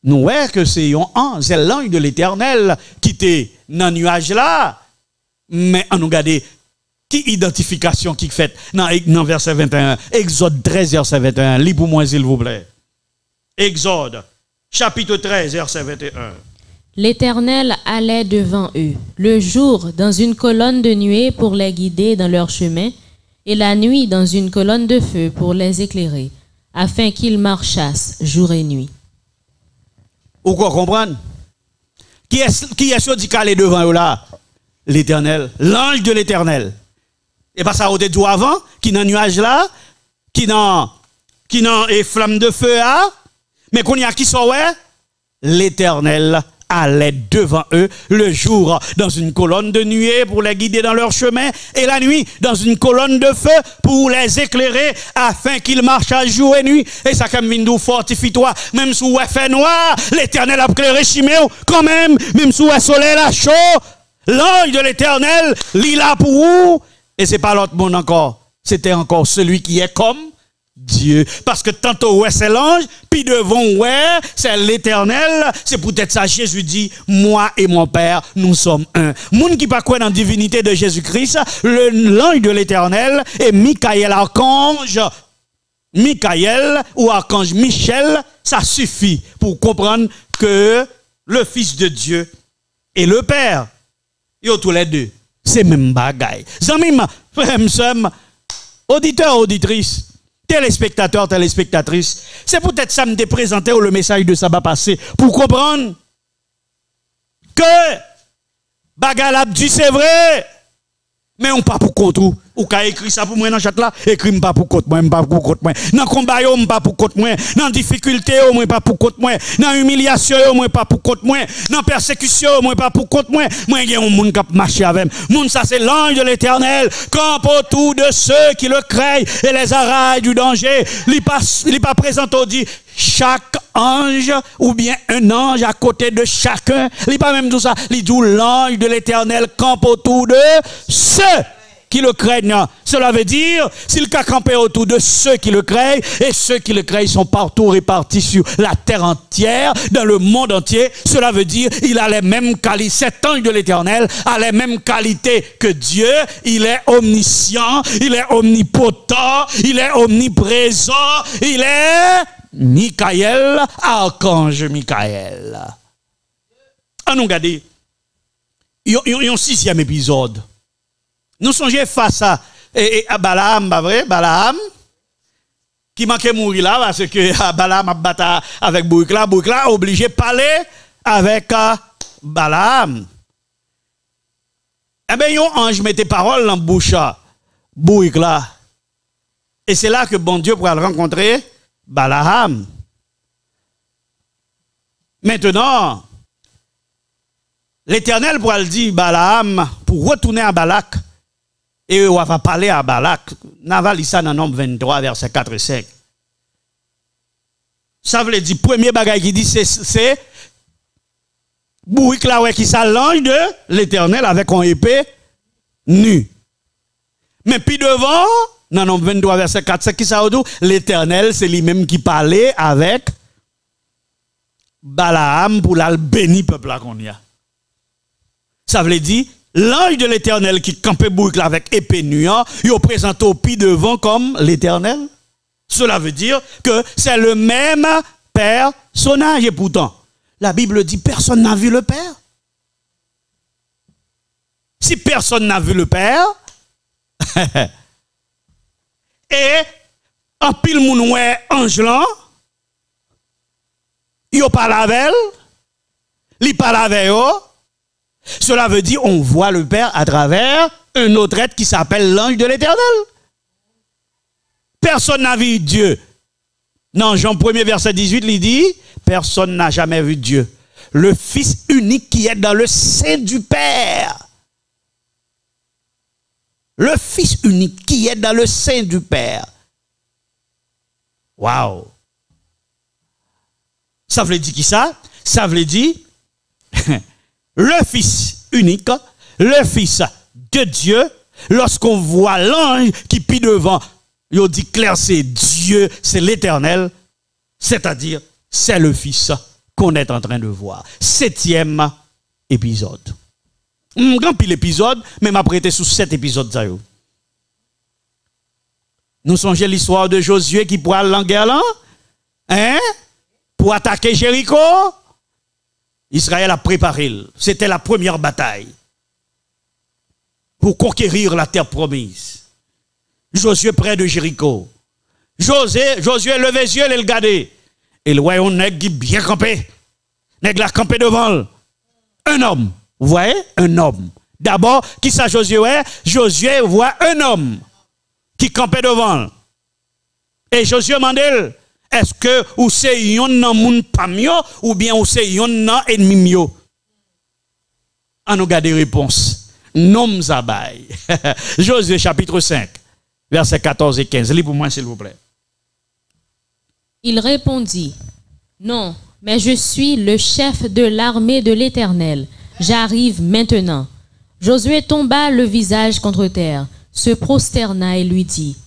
nous voyons que c'est l'ange de l'Éternel qui était dans le nuage là. Mais on nous regarde qui identification qui fait dans verset 21. Exode 13, verset 21. Lis pour moi s'il vous plaît. Exode, chapitre 13, verset 21. L'Éternel allait devant eux, le jour dans une colonne de nuée pour les guider dans leur chemin, et la nuit dans une colonne de feu pour les éclairer, afin qu'ils marchassent jour et nuit. Vous comprenez? Qui est-ce qui allait devant eux là? L'Éternel, l'ange de l'Éternel. Et pas ça, au dit avant, qui dans le nuage là, qui dans les flammes de feu là, mais qu'on y a qui sont, ouais? L'Éternel allait devant eux le jour dans une colonne de nuée pour les guider dans leur chemin et la nuit dans une colonne de feu pour les éclairer afin qu'ils marchent à jour et nuit. Et ça comme vindou fortifie-toi, même sous le fait noir, l'Éternel a éclairé chiméo quand même sous le soleil là chaud, l'ange de l'Éternel il là pour vous. Et c'est pas l'autre monde encore, c'était encore celui qui est comme Dieu. Parce que tantôt, ouais, c'est l'ange, puis devant, ouais, c'est l'Éternel. C'est peut-être ça, Jésus dit, moi et mon Père, nous sommes un. Moun qui pas quoi dans la divinité de Jésus-Christ, l'ange de l'Éternel et Michael, archange, Michael ou archange Michel, ça suffit pour comprendre que le Fils de Dieu et le Père, yo tous les deux, c'est même bagaille. Zamim, frère, auditeurs, auditrices, téléspectateurs, téléspectatrices, c'est peut-être ça me présenté le message de sabbat passé pour comprendre que bagalab dit c'est vrai, mais on pas pour contre ou qu'a écrit ça pour moi dans chat là, écrit pas pour contre moi, pas pour contre moi. Dans combat yo pas pour contre moi, dans difficulté yo moi pas pour contre moi, dans humiliation yo moi pas pour contre moi, dans persécution yo moi pas pour contre moi. Moi il y a un monde qui marcher avec. Monde ça c'est l'ange de l'Éternel, camp autour de ceux qui le craignent et les arrache du danger. Il pas présent au dit chaque ange ou bien un ange à côté de chacun. Il pas même tout ça, il dit l'ange de l'Éternel camp autour de ceux qui le craignent. Cela veut dire, s'il a campé autour de ceux qui le craignent, et ceux qui le craignent sont partout répartis sur la terre entière, dans le monde entier, cela veut dire, il a les mêmes qualités, cet ange de l'Éternel a les mêmes qualités que Dieu, il est omniscient, il est omnipotent, il est omniprésent, il est Michael, archange Michael. On nous regarde, il y a un 6e épisode. Nous songeons face à Balaam, pas vrai? Balaam, qui manquait mourir là, parce que Balaam a battu avec Boukla obligé de parler avec Balaam. Eh bien, un ange mettait parole dans la bouche Boukla. Et c'est là que bon Dieu pourra rencontrer Balaam. Maintenant, l'Éternel pourra le dire Balaam pour retourner à Balak. Et on va parler à Balak. Naval ça dans Nombre 23, verset 4 et 5. Ça veut dire, premier bagage qui dit, c'est Bouik là qui s'allonge de l'Éternel avec une épée nue. Mais puis devant, dans Nombre 23, verset 4, c'est qui ça dit? L'Éternel, c'est lui-même qui parlait avec Balaam pour la bénir peuple là qu'on y a. Ça veut dire, l'ange de l'Éternel qui campait Bouik là avec épée nue, il présente au pied devant comme l'Éternel. Cela veut dire que c'est le même personnage. Et pourtant, la Bible dit personne n'a vu le Père. Si personne n'a vu le Père, et en pile moun wè ange lan, yo parle avec elle, li parle avec yo. Cela veut dire on voit le Père à travers un autre être qui s'appelle l'ange de l'Éternel. Personne n'a vu Dieu. Non, Jean 1er verset 18, il dit, personne n'a jamais vu Dieu. Le Fils unique qui est dans le sein du Père. Le Fils unique qui est dans le sein du Père. Waouh! Ça veut dire qui ça? Ça veut dire le Fils unique, le Fils de Dieu, lorsqu'on voit l'ange qui plie devant, il dit clair, c'est Dieu, c'est l'Éternel, c'est-à-dire c'est le Fils qu'on est en train de voir. 7e épisode. Grand pile épisode, mais m'a prêté sous 7 épisodes. Nous songeons l'histoire de Josué qui pour aller en guerre là, hein? Pour attaquer Jéricho. Israël a préparé. C'était la première bataille pour conquérir la terre promise. Josué près de Jéricho. Josué levait les yeux et le regardait. Et le voyait un nègre qui bien campé. Nègre l'a campé devant. Un homme. Vous voyez? Un homme. D'abord, qui ça Josué? Josué voit un homme qui campait devant. Et Josué demande, est-ce que ou c'est yon nan moun pamio ou bien ou c'est yon nan ennemi mio? On nous garde réponse. Nom zabay. Josué chapitre 5, versets 14 et 15. Lis pour moi, s'il vous plaît. Il répondit, non, mais je suis le chef de l'armée de l'Éternel. J'arrive maintenant. Josué tomba le visage contre terre, se prosterna et lui dit,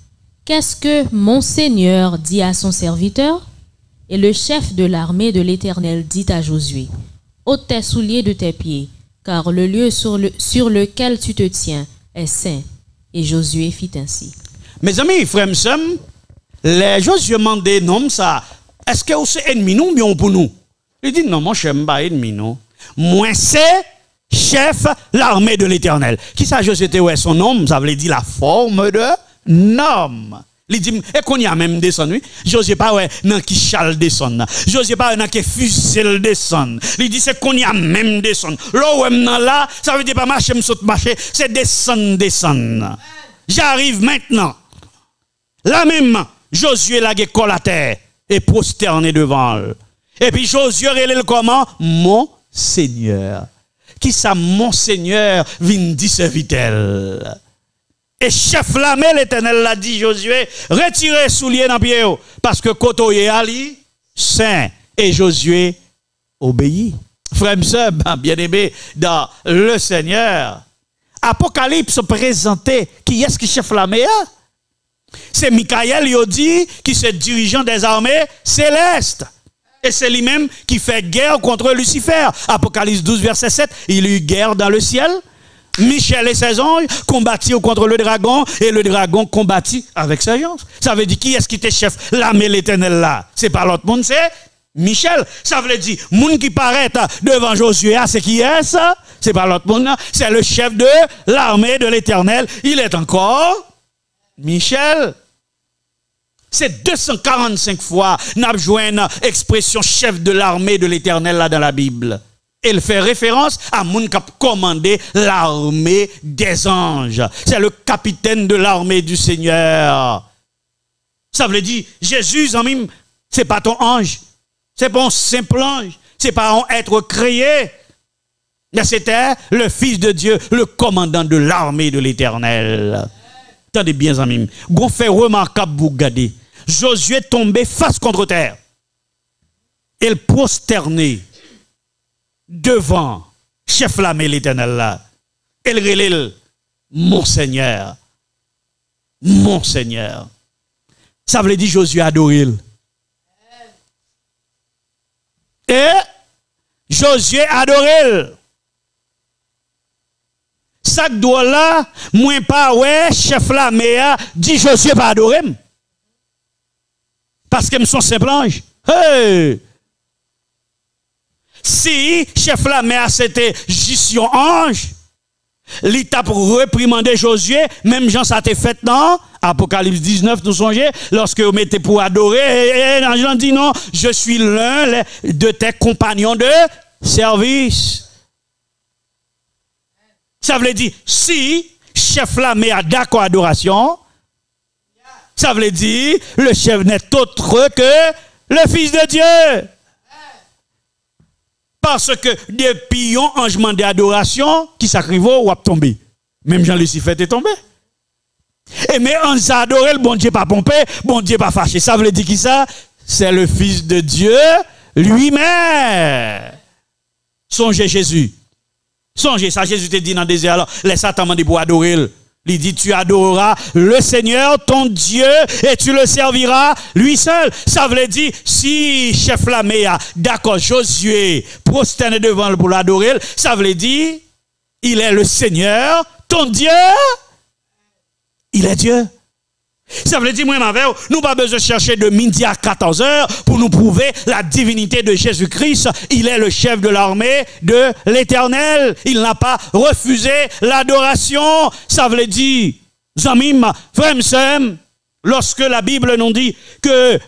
qu'est-ce que mon Seigneur dit à son serviteur? Et le chef de l'armée de l'Éternel dit à Josué, ôte tes souliers de tes pieds, car le lieu sur lequel tu te tiens est saint. Et Josué fit ainsi. Mes amis, frères, les Josué demandent non ça. Est-ce que c'est ennemi nous ou bien pour nous? Il dit non, moi je n'aime pas ennemi nous. Moi c'est chef l'armée de l'Éternel. Qui ça Josué était ouais son nom? Ça veut dire la forme de nom. Il dit et qu'on y a même descendu. Oui? Josué pas ouais nan qui chal descend. Josué pas nan qui fusil descend. Il dit c'est qu'on y a même descend. Là où nan là, ça veut dire pas marcher me saute marcher, c'est descendre. J'arrive maintenant. Là même Josué l'a colle à terre et prosterné devant eux. Et puis Josué relève comment? Mon Seigneur. Qui ça mon Seigneur vient dit serviteur. Et chef l'armée l'Éternel l'a dit Josué, retirez souliers dans pied parce que kotoye ali saint et Josué obéit. Frère et sœur, bien-aimé dans le Seigneur. Apocalypse présentait qui est-ce qui chef l'armée? C'est Michael, il dit, qui est dirigeant des armées célestes. Et c'est lui-même qui fait guerre contre Lucifer. Apocalypse 12, verset 7, il y a eu guerre dans le ciel. Michel et ses anges combattirent contre le dragon et le dragon combattit avec ses anges. Ça veut dire qui est-ce qui était chef l'armée l'éternel là? C'est pas l'autre monde, c'est Michel. Ça veut dire, monde qui paraît devant Josué, c'est qui est ça? C'est pas l'autre monde, c'est le chef de l'armée de l'éternel. Il est encore Michel. C'est 245 fois n'a joué une expression chef de l'armée de l'éternel là dans la Bible. Elle fait référence à moun qui a commandé l'armée des anges. C'est le capitaine de l'armée du Seigneur. Ça veut dire, Jésus, c'est pas ton ange. C'est pas un simple ange. C'est pas un être créé. Mais c'était le Fils de Dieu, le commandant de l'armée de l'Éternel. Attendez bien, amis. Gon fait remarquable pour regarder. Josué tombé face contre terre. Il prosterné devant chef l'armée l'Éternel là. Il relève mon Seigneur. Mon Seigneur. Ça veut dire Josué adoré. Et Josué adoré. Ça doit là, moins pas ouais, chef l'armée dit Josué pas adoré. Parce que me sont simple ange. Hey! Si chef l'armée c'était Gission ange, l'état pour réprimander Josué, même Jean ça t'est fait non? Apocalypse 19, nous songez, lorsque vous mettez pour adorer, et Jean dit non, je suis l'un de tes compagnons de service. Ça veut dire, si chef l'armée a d'accord adoration, ça veut dire, le chef n'est autre que le Fils de Dieu. Parce que depuis un changement d'adoration, qui s'acrive ou a tombé. Même Jean-Lucifer est tombé. Et mais on s'adore, le bon Dieu pas pompé, bon Dieu pas fâché. Ça veut dire qui ça? C'est le Fils de Dieu lui-même. Songez Jésus. Songez ça, Jésus te dit dans le désert, alors, laisse Satan demander pour adorer. Il dit, tu adoreras le Seigneur, ton Dieu, et tu le serviras lui seul. Ça veut dire, si chef l'armée a d'accord Josué prosterné devant le pour l'adorer, ça veut dire, il est le Seigneur, ton Dieu, il est Dieu. Ça veut dire, moi, nous pas besoin de chercher de midi à 14h pour nous prouver la divinité de Jésus-Christ. Il est le chef de l'armée de l'Éternel. Il n'a pas refusé l'adoration. Ça veut dire, Zamim, frère Sam, lorsque la Bible nous dit que,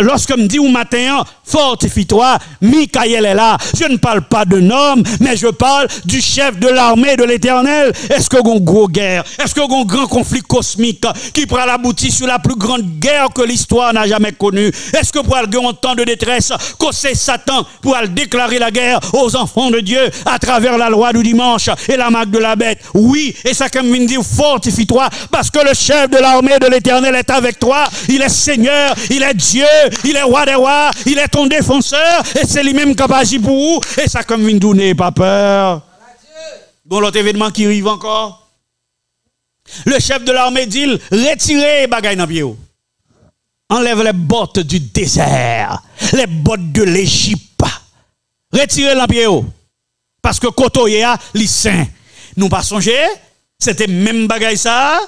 lorsque me dit au matin, fortifie-toi, Michael est là. Je ne parle pas d'un homme, mais je parle du chef de l'armée de l'Éternel. Est-ce que une grosse guerre, est-ce que un grand conflit cosmique qui pourra aboutir sur la plus grande guerre que l'histoire n'a jamais connue? Est-ce que pour un temps de détresse, que c'est Satan pour déclarer la guerre aux enfants de Dieu à travers la loi du dimanche et la marque de la bête? Oui, et ça comme vient dire, fortifie-toi, parce que le chef de l'armée de l'Éternel est avec toi. Il est Seigneur, il est Dieu. Il est roi des rois, il est ton défenseur, et c'est lui-même qui a agi pour vous, et ça comme une donner, pas peur. Bon, l'autre événement qui arrive encore. Le chef de l'armée dit, retirez bagay dans pied. Enlève les bottes du désert, les bottes de l'Égypte. Retirez les pied. Parce que Kotoye a les saints. Nous pas songer, c'était même bagay ça,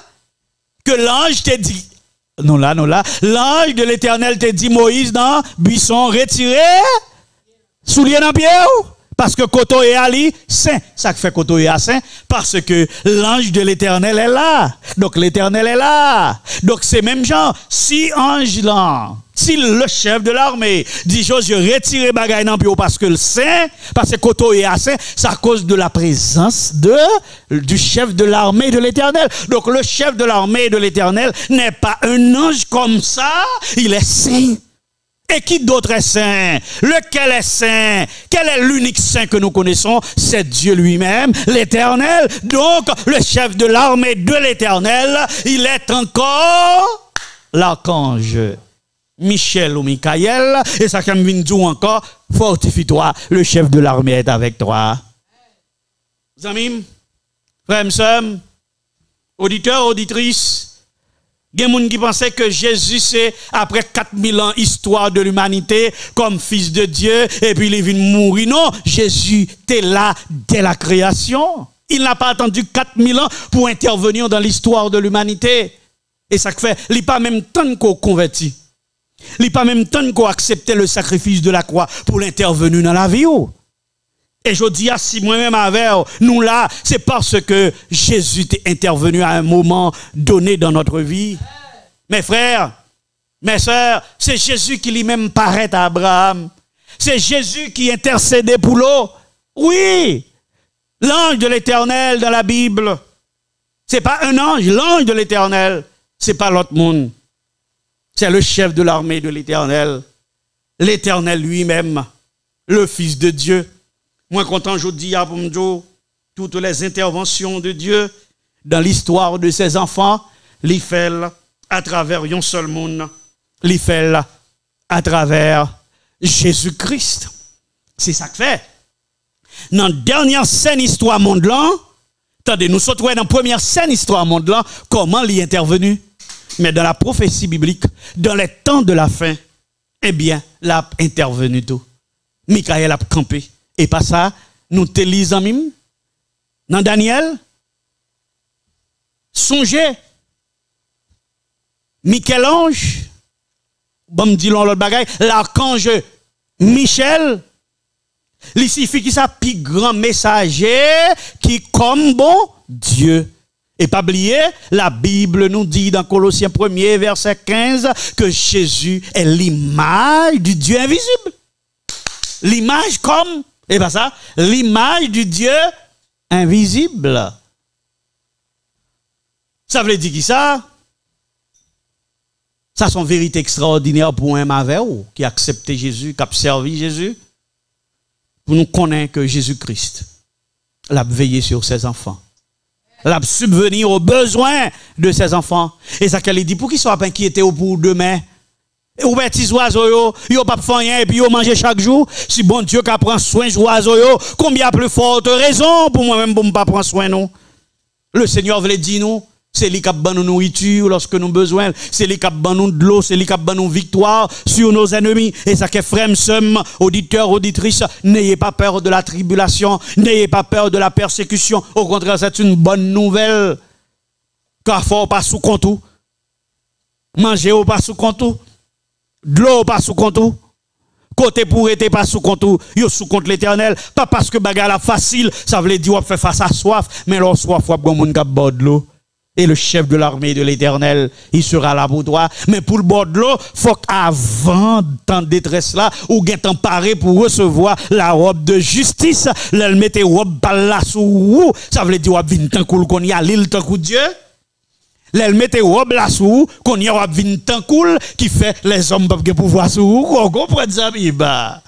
que l'ange te dit. Non là. L'ange de l'Éternel te dit, Moïse, dans buisson, retiré, soulier dans pied, parce que Koto est ali, saint. Ça fait Koto est saint, parce que l'ange de l'Éternel est là. Donc l'Éternel est là. Donc c'est même genre, si ange là, si le chef de l'armée dit, Josué, retirez bagay dans pied, parce que le saint, parce que Koto est saint, c'est à cause de la présence du chef de l'armée de l'Éternel. Donc le chef de l'armée de l'Éternel n'est pas un ange comme ça, il est saint. Et qui d'autre est saint? Lequel est saint? Quel est l'unique saint que nous connaissons? C'est Dieu lui-même, l'Éternel. Donc le chef de l'armée de l'Éternel, il est encore l'archange Michel ou Michael, et ça comme vient dire encore, fortifie-toi, le chef de l'armée est avec toi. Zamim, Frères et sœurs, auditeurs, auditrices, il y a des gens qui pensaient que Jésus, c'est après 4000 ans, histoire de l'humanité, comme fils de Dieu, et puis il est venu mourir. Non, Jésus était là dès la création. Il n'a pas attendu 4000 ans pour intervenir dans l'histoire de l'humanité. Et ça fait, il n'a pas même temps qu'on convertit. Il n'a pas même temps qu'on accepte le sacrifice de la croix pour l'intervenir dans la vie. Et je dis, si moi-même avec nous là, c'est parce que Jésus est intervenu à un moment donné dans notre vie. Mes frères, mes sœurs, c'est Jésus qui lui-même paraît à Abraham. C'est Jésus qui intercédait pour l'eau. Oui, l'ange de l'Éternel dans la Bible. C'est pas un ange, l'ange de l'Éternel. C'est pas l'autre monde. C'est le chef de l'armée de l'Éternel. L'Éternel lui-même, le Fils de Dieu. Moi, content, je dis à Pomjo, toutes les interventions de Dieu dans l'histoire de ses enfants, les fait à travers un seul monde, les fait à travers Jésus-Christ. C'est ça que fait. Dans la dernière scène histoire monde là, attendez, nous sommes dans la première scène histoire monde là, comment il est intervenu? Mais dans la prophétie biblique, dans les temps de la fin, eh bien, il a intervenu tout. Michael a campé. Et pas ça, nous te lisons même dans Daniel. Songez, Michel-Ange, bon me dit l'autre bagaille, l'archange Michel, il suffit qu'il soit plus grand messager qui comme bon Dieu. Et pas oublier, la Bible nous dit dans Colossiens 1er verset 15 que Jésus est l'image du Dieu invisible. L'image comme, et pas ça, l'image du Dieu invisible. Ça veut dire qui ça? Ça c'est une vérité extraordinaire pour un Mavel qui a accepté Jésus, qui a servi Jésus, pour nous connaître que Jésus-Christ l'a veillé sur ses enfants. L'a subvenir aux besoins de ses enfants. Et ça qu'elle dit, pour qu'ils soient pas inquiétés pour demain. Et ou petits oiseaux, yo pas faire rien et puis yo manger chaque jour. Si bon Dieu qui prend soin des oiseaux, combien plus forte raison pour moi-même pour ne pas prendre soin non. Le Seigneur veut dire nous, c'est lui qui a donné nous nourriture lorsque nous avons besoin, c'est lui qui a donné nous de l'eau, c'est lui qui a donné nous victoire sur nos ennemis. Et ça que frères, sœurs, auditeurs, auditrices, n'ayez pas peur de la tribulation, n'ayez pas peur de la persécution. Au contraire, c'est une bonne nouvelle. Car faut pas sous compte. Manger ou pas sous compte. De l'eau pas sous compte. Côté pour être pas sous compte. Yo sous compte l'Éternel. Pas parce que bagarre facile, ça veut dire on fait face à soif, mais leur soif faut bon monde qui boit de l'eau. Et le chef de l'armée de l'Éternel, il sera là pour toi. Mais pour le bord de l'eau, faut qu'avant tant de détresse là, ou gain temps paré pour recevoir la robe de justice, l'elle mette robe là sous, ça veut dire vinn tant cool qu'on y a l'île tant coup Dieu. L'elle mette robe là sous, qu'on y a vinn tant cool qui fait les hommes peuvent pouvoir sous, on comprend ça biba.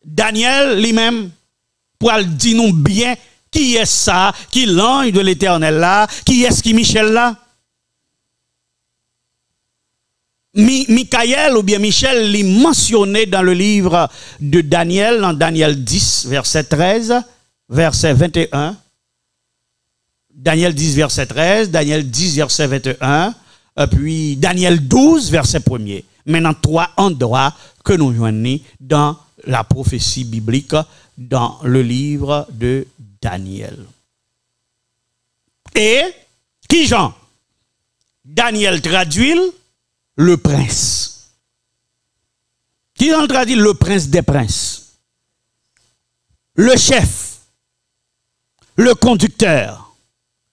Daniel lui-même pour dire nous bien qui est ça, qui l'ange de l'Éternel là, qui est-ce qui Michel là? Michael ou bien Michel l'est mentionné dans le livre de Daniel, dans Daniel 10, verset 13, verset 21. Daniel 10, verset 13, Daniel 10, verset 21, puis Daniel 12, verset 1er. Maintenant, 3 endroits que nous joignons dans la prophétie biblique, dans le livre de Daniel. Et, qui Jean? Daniel traduit le prince. Qui Jean traduit le prince des princes? Le chef, le conducteur.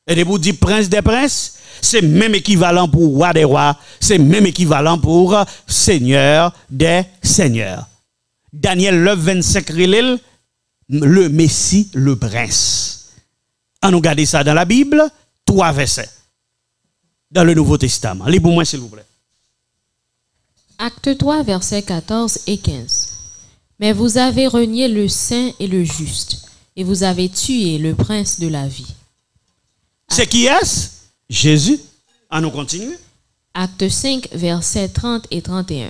Et de vous dire prince des princes, c'est même équivalent pour roi des rois, c'est même équivalent pour seigneur des seigneurs. Daniel 9, 25 relève le Messie, le prince. On nous regarde ça dans la Bible, 3 versets. Dans le Nouveau Testament. Lisez pour moi, s'il vous plaît. Acte 3, versets 14 et 15. Mais vous avez renié le saint et le juste, et vous avez tué le prince de la vie. C'est qui est-ce? Jésus. On nous continue. Acte 5, versets 30 et 31.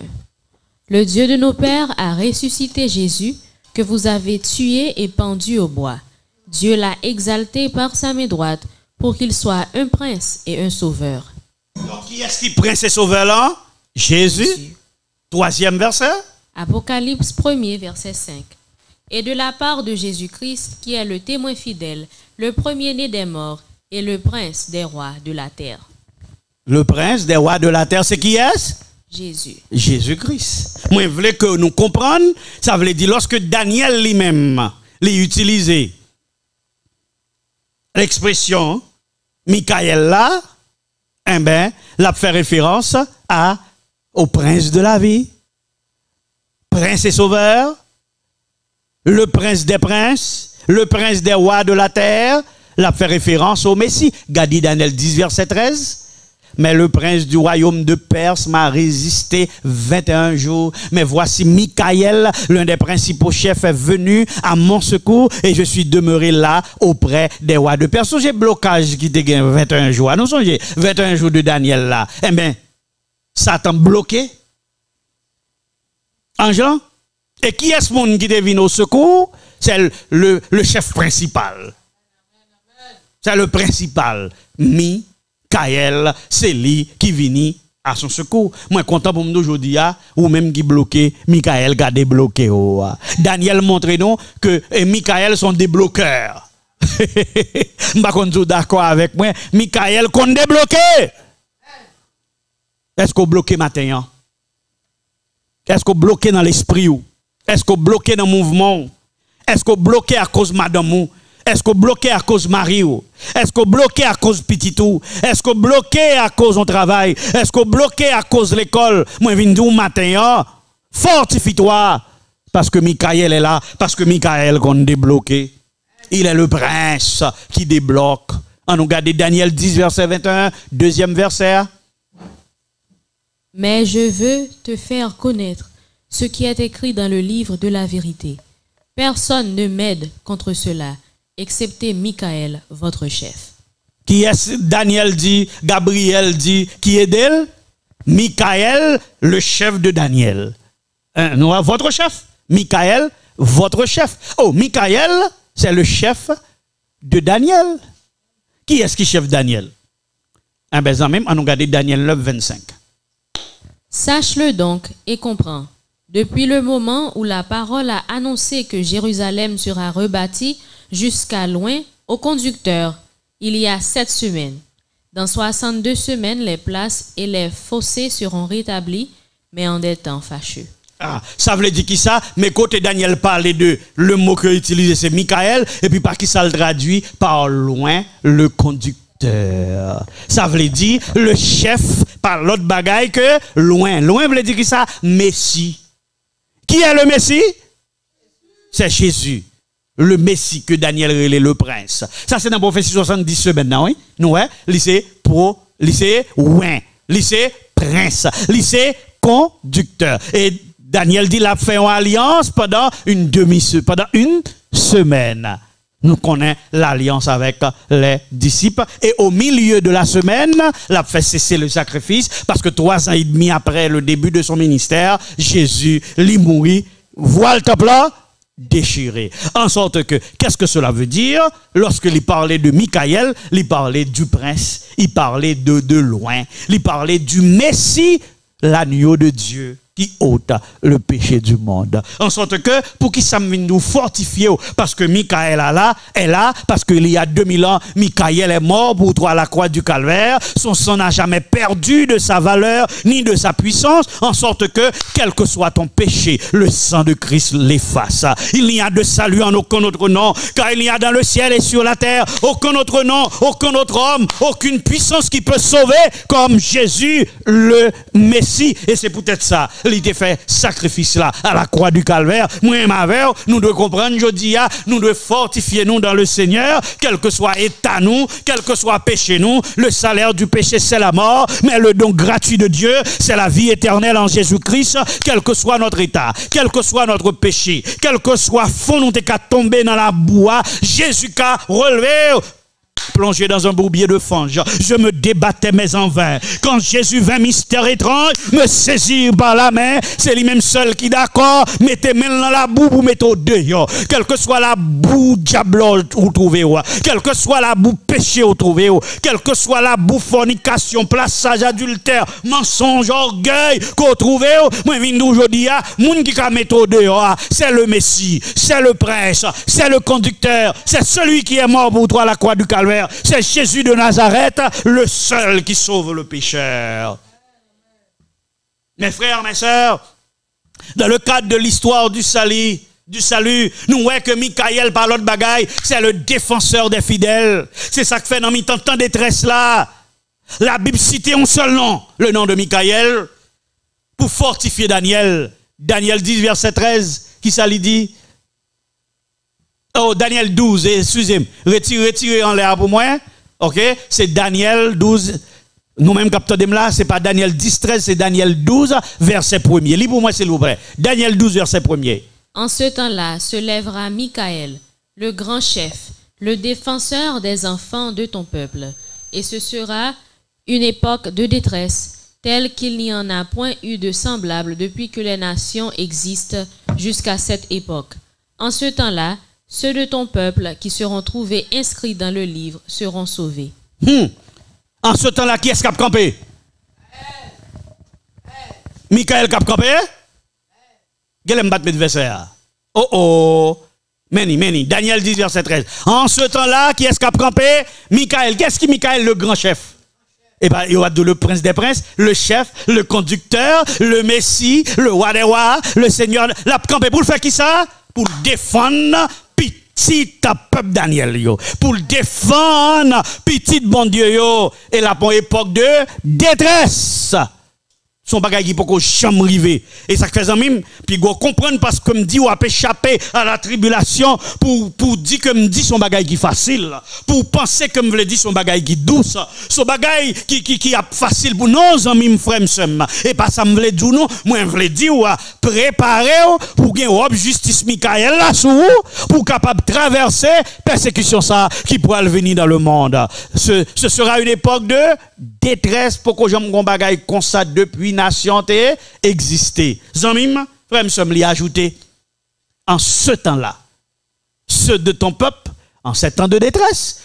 Le Dieu de nos pères a ressuscité Jésus, que vous avez tué et pendu au bois. Dieu l'a exalté par sa main droite pour qu'il soit un prince et un sauveur. Donc, qui est-ce qui prince et sauveur là? Jésus. Troisième verset. Apocalypse 1er, verset 5. Et de la part de Jésus-Christ, qui est le témoin fidèle, le premier-né des morts et le prince des rois de la terre. Le prince des rois de la terre, c'est qui est-ce? Jésus. Jésus-Christ. Moi, je voulais que nous comprenions, ça veut dire lorsque Daniel lui-même l'a utilisé l'expression Michael là, eh ben, l'a fait référence au prince de la vie, prince et sauveur, le prince des princes, le prince des rois de la terre, l'a fait référence au Messie. Gadi Daniel 10, verset 13. Mais le prince du royaume de Perse m'a résisté 21 jours. Mais voici Michael, l'un des principaux chefs, est venu à mon secours et je suis demeuré là auprès des rois de Perse. J'ai blocage qui te gagne 21 jours. Nous songez 21 jours de Daniel là. Eh bien, Satan bloqué. Ange, et qui est ce monde qui te vient au secours? C'est le chef principal. C'est le principal. Michael, c'est lui qui vient à son secours. Moi, content pour nous aujourd'hui, ou même qui bloqué, Michael a débloqué. Daniel montre nous que Michael sont des bloqueurs. Je ne suis pas d'accord avec moi. Michael qu'on débloqué. Est-ce qu'on bloqué matin? Est-ce qu'on bloqué dans l'esprit? Est-ce qu'on bloqué dans le mouvement? Est-ce qu'on bloqué à cause de madame? Est-ce qu'on bloqué à cause de mari? Est-ce qu'on bloqué à cause de petit tout? Est-ce qu'on bloqué à cause du travail? Est-ce qu'on bloqué à cause de l'école? Moi, je viens de matin, fortifie-toi. Parce que Michael est là. Parce que Michael qu'on débloqué. Il est le prince qui débloque. On nous regarde Daniel 10, verset 21, deuxième verset. Mais je veux te faire connaître ce qui est écrit dans le livre de la vérité. Personne ne m'aide contre cela, excepté Michael, votre chef. Qui est Daniel dit, Gabriel dit, qui est d'elle? Michael, le chef de Daniel. Votre chef? Michael, votre chef. Oh, Michael, c'est le chef de Daniel. Qui est-ce qui chef Daniel? Eh bien, même, on nous regarde Daniel 9, 25. Sache-le donc et comprends. Depuis le moment où la parole a annoncé que Jérusalem sera rebâtie jusqu'à loin au conducteur, il y a 7 semaines. Dans 62 semaines, les places et les fossés seront rétablis, mais en des temps fâcheux. Ah, ça veut dire qui ça? Mais côté Daniel parlait de le mot que utilisé c'est Michael, et puis par qui ça le traduit? Par loin le conducteur. Ça veut dire le chef par l'autre bagaille que loin. Loin veut dire qui ça? Messie. Qui est le Messie? C'est Jésus. Le Messie que Daniel relève le prince. Ça c'est dans prophétie 70 semaines, oui? Nous, lycée pro, lycée ouin, lycée prince, lycée conducteur. Et Daniel dit, il a fait une alliance pendant une semaine. Nous connaissons l'alliance avec les disciples. Et au milieu de la semaine, il a fait cesser le sacrifice parce que 3 ans et demi après le début de son ministère, Jésus l'y mourit. Voit le temple là déchiré. En sorte que, qu'est-ce que cela veut dire? Lorsqu'il parlait de Michael, il parlait du prince, il parlait de loin, il parlait du Messie, l'agneau de Dieu qui ôte le péché du monde. En sorte que, pour qu'il s'en nous fortifier, parce que Michael est là, parce qu'il y a 2000 ans, Michael est mort pour toi à la croix du calvaire, son sang n'a jamais perdu de sa valeur, ni de sa puissance, en sorte que, quel que soit ton péché, le sang de Christ l'efface. Il n'y a de salut en aucun autre nom, car il n'y a dans le ciel et sur la terre aucun autre nom, aucun autre homme, aucune puissance qui peut sauver comme Jésus, le Messie. Et c'est peut-être ça. Il a fait sacrifice là à la croix du calvaire. Moi et ma mère, nous devons comprendre, je dis, nous devons fortifier nous dans le Seigneur, quel que soit état nous, quel que soit péché nous. Le salaire du péché, c'est la mort, mais le don gratuit de Dieu, c'est la vie éternelle en Jésus-Christ, quel que soit notre état, quel que soit notre péché, quel que soit fond nous t'es qu'à tomber dans la boue, Jésus qu'a relevé. plongé dans un bourbier de fange. Je me débattais mais en vain. Quand Jésus vint, mystère étrange, me saisir par la main, c'est lui-même seul qui d'accord, mettez main dans la boue pour mettre au dehors. Quelle que soit la boue diable ou trouvez, quelle que soit la boue péché ou trouvez, quelle que soit la boue fornication, plaçage adultère, mensonge, orgueil qu'on trouve, moi viens aujourd'hui, moun qui ka mettre au dehors, c'est le Messie, c'est le prince, c'est le conducteur, c'est celui qui est mort pour toi à la croix du calvaire, c'est Jésus de Nazareth, le seul qui sauve le pécheur. Mes frères, mes sœurs, dans le cadre de l'histoire du salut, nous voyons que Michael, par l'autre bagaille, c'est le défenseur des fidèles. C'est ça que fait dans mi-temps de détresse là. La Bible cite un seul nom, le nom de Michael, pour fortifier Daniel. Daniel 10, verset 13, qui ça lui dit? Oh, Daniel 12, excusez-moi, retirez en l'air pour moi. Ok, c'est Daniel 12. Nous-mêmes, capteurs de là, c'est pas Daniel 10, 13, c'est Daniel 12, verset 1er. Lis pour moi, s'il vous plaît. Daniel 12, verset 1er. En ce temps-là se lèvera Michaël, le grand chef, le défenseur des enfants de ton peuple. Et ce sera une époque de détresse, telle qu'il n'y en a point eu de semblable depuis que les nations existent jusqu'à cette époque. En ce temps-là, ceux de ton peuple qui seront trouvés inscrits dans le livre seront sauvés. En ce temps-là, qui est-ce qui a campé? Michael qui a campé? Quel est le verset? Oh. Many. Daniel 10, verset 13. En ce temps-là, qui est-ce qui a campé? Michael. Qu'est-ce qui Michael, le grand chef? Eh bien, il y aura le prince des princes, le chef, le conducteur, le messie, le roi des rois, le seigneur. La campé pour le faire qui ça? Pour défendre petit peuple Daniel yo, pour défendre petit bon Dieu yo, et la pour époque de détresse. Son bagage qui peut jamais arriver. Et ça fait en même, puis vous comprendre parce que me dit ou a échappé à la tribulation pour dire que me dit son bagage qui facile, pour penser que me veut dire son bagage qui douce, son bagage qui a facile pour nos amis frères et pas ça me veut dire non, moi me veut dire ou préparer pour gagner justice Michael là sous pour capable traverser persécution ça qui pourra venir dans le monde. Ce sera une époque de détresse pour que j'aime gon bagage comme ça depuis nation existé. Zamim, frère me li ajouté en ce temps-là, ceux de ton peuple en ces temps de détresse,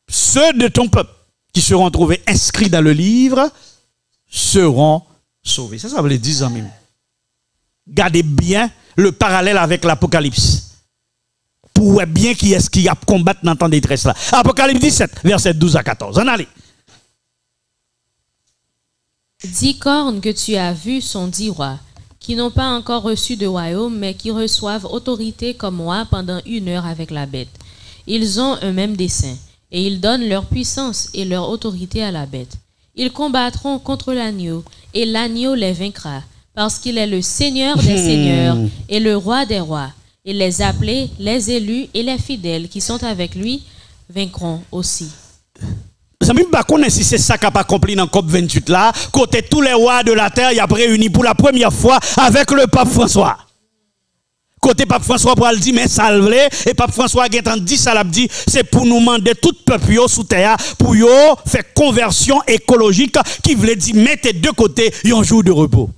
ceux de ton peuple qui seront trouvés inscrits dans le livre seront sauvés. Ça veut dire Zamim. Gardez bien le parallèle avec l'Apocalypse. Pour bien qui est-ce qui a combattu dans le temps de détresse là. Apocalypse 17, verset 12 à 14. En allez. 10 cornes que tu as vues sont 10 rois, qui n'ont pas encore reçu de royaume, mais qui reçoivent autorité comme moi pendant 1 heure avec la bête. Ils ont un même dessein, et ils donnent leur puissance et leur autorité à la bête. Ils combattront contre l'agneau, et l'agneau les vaincra, parce qu'il est le Seigneur des seigneurs et le roi des rois. Et les appelés, les élus et les fidèles qui sont avec lui vaincront aussi. Je ne sais pas si c'est ça qui a accompli dans COP28 là, côté tous les rois de la terre, il a réuni pour la première fois avec le pape François. Côté pape François pour le dire mais salve et pape François qui a dit ça l'a dit c'est pour nous demander tout peuple sous terre pour yo faire conversion écologique qui voulait dire mettez de côté un jour de repos.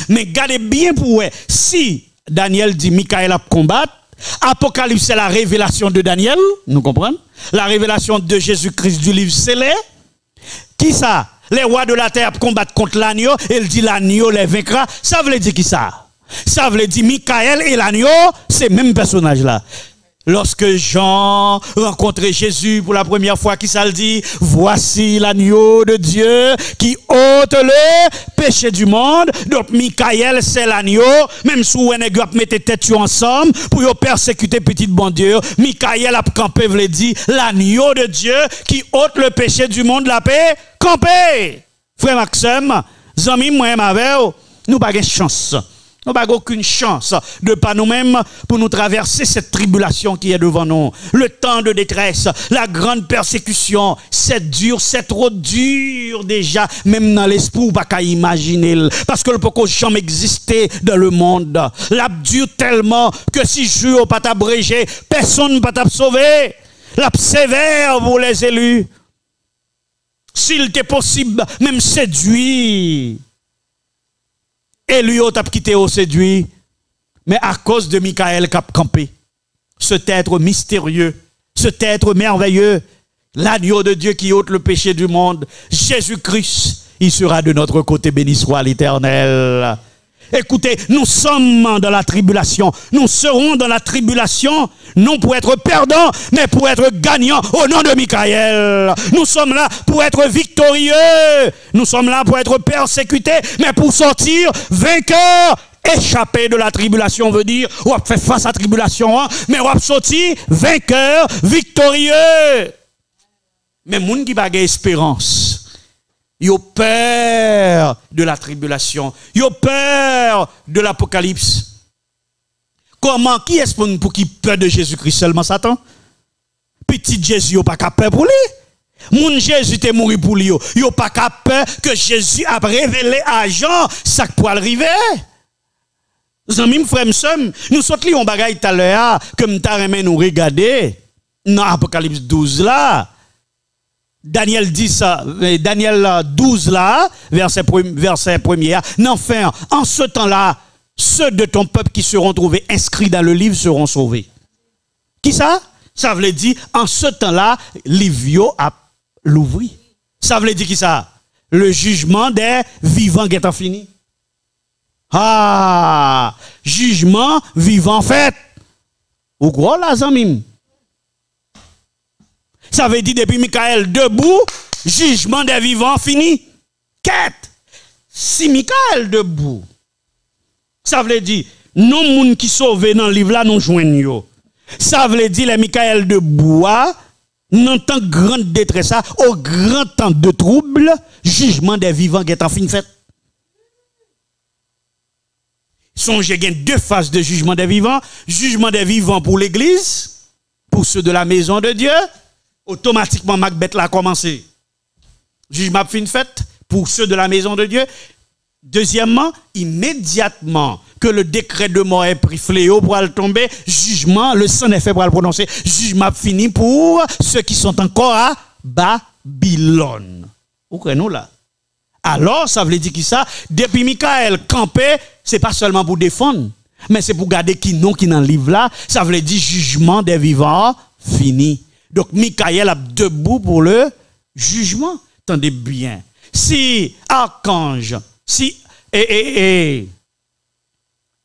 Mais gardez bien pour si Daniel dit Michael a combattre, Apocalypse c'est la révélation de Daniel, nous comprenons? La révélation de Jésus-Christ du livre scellé. Qui ça? Les rois de la terre combattent contre l'agneau, et il dit l'agneau les vaincra. Ça veut dire qui ça? Ça veut dire Michael et l'agneau, c'est le même personnage là. Lorsque Jean rencontrait Jésus pour la première fois, qui ça le dit? Voici l'agneau de Dieu qui ôte le péché du monde. Donc Michael c'est l'agneau. Même si vous mettez tête ensemble pour persécuter petit bon Dieu, Michael a campé, veut dire l'agneau de Dieu qui ôte le péché du monde, la paix, campé. Frère Maxime, zami moi avec nous pas de chance. Nous n'avons aucune chance de pas nous-mêmes pour nous traverser cette tribulation qui est devant nous. Le temps de détresse, la grande persécution, c'est dur, c'est trop dur déjà, même dans l'esprit, pas qu'à imaginer. Parce que le peut jamais exister dans le monde. La dure tellement que si je ne pas t'abréger, personne ne peut te sauver. la sévère pour les élus. S'il était possible, même séduit. Et lui, il a quitté au séduit. Mais à cause de Michael qui a campé, cet être mystérieux, cet être merveilleux, l'agneau de Dieu qui ôte le péché du monde, Jésus-Christ, il sera de notre côté, béni soit l'Éternel. Écoutez, nous sommes dans la tribulation. Nous serons dans la tribulation, non pour être perdants, mais pour être gagnants au nom de Michael. Nous sommes là pour être victorieux. Nous sommes là pour être persécutés, mais pour sortir vainqueurs. Échapper de la tribulation veut dire, on va faire face à la tribulation, hein, mais on va sortir vainqueur, victorieux. Mais les gens qui n'ont pas d'espérance, ils ont peur de la tribulation, ils ont peur de l'apocalypse. Comment, qui est-ce pour qui peur de Jésus-Christ seulement Satan? Petit Jésus, il n'a pas peur pour lui. Mon Jésus est mort pour lui. Il n'a pas peur que Jésus a révélé à Jean ça pour arriver. Zami frère m'sem, nous sorti on bagaille tout à l'heure comme t'a remen nous regarder dans Apocalypse 12 là. Daniel 10 Daniel 12 là, verset 1er. Enfin, en ce temps-là, ceux de ton peuple qui seront trouvés inscrits dans le livre seront sauvés. Qui ça? Ça veut dire en ce temps-là, livre a l'ouvri. Ça veut dire qui ça? Le jugement des vivants qui est fini. Ah, jugement vivant fait. Ou quoi là, zamim? Ça veut dire depuis Michael debout, jugement des vivants fini. Quête. Si Michael debout, ça veut dire, non moun qui sauvé dans le livre là, non joignent. Ça veut dire les Michael debout, non tant grande détresse, au grand temps de trouble, jugement des vivants qui est en fin fait. Songez, il y a deux phases de jugement des vivants. Jugement des vivants pour l'église, pour ceux de la maison de Dieu. Automatiquement, Macbeth l'a commencé. Jugement fin fait pour ceux de la maison de Dieu. Deuxièmement, immédiatement que le décret de mort est pris fléau pour aller tomber, jugement, le sang est fait pour le prononcer. Jugement fini pour ceux qui sont encore à Babylone. Vous comprenez là? Alors, ça veut dire qui ça? Depuis Michael campé, c'est pas seulement pour défendre, mais c'est pour garder qui non qui dans le livre là. Ça veut dire jugement des vivants fini. Donc, Michael a debout pour le jugement. Attendez bien. Si Archange, si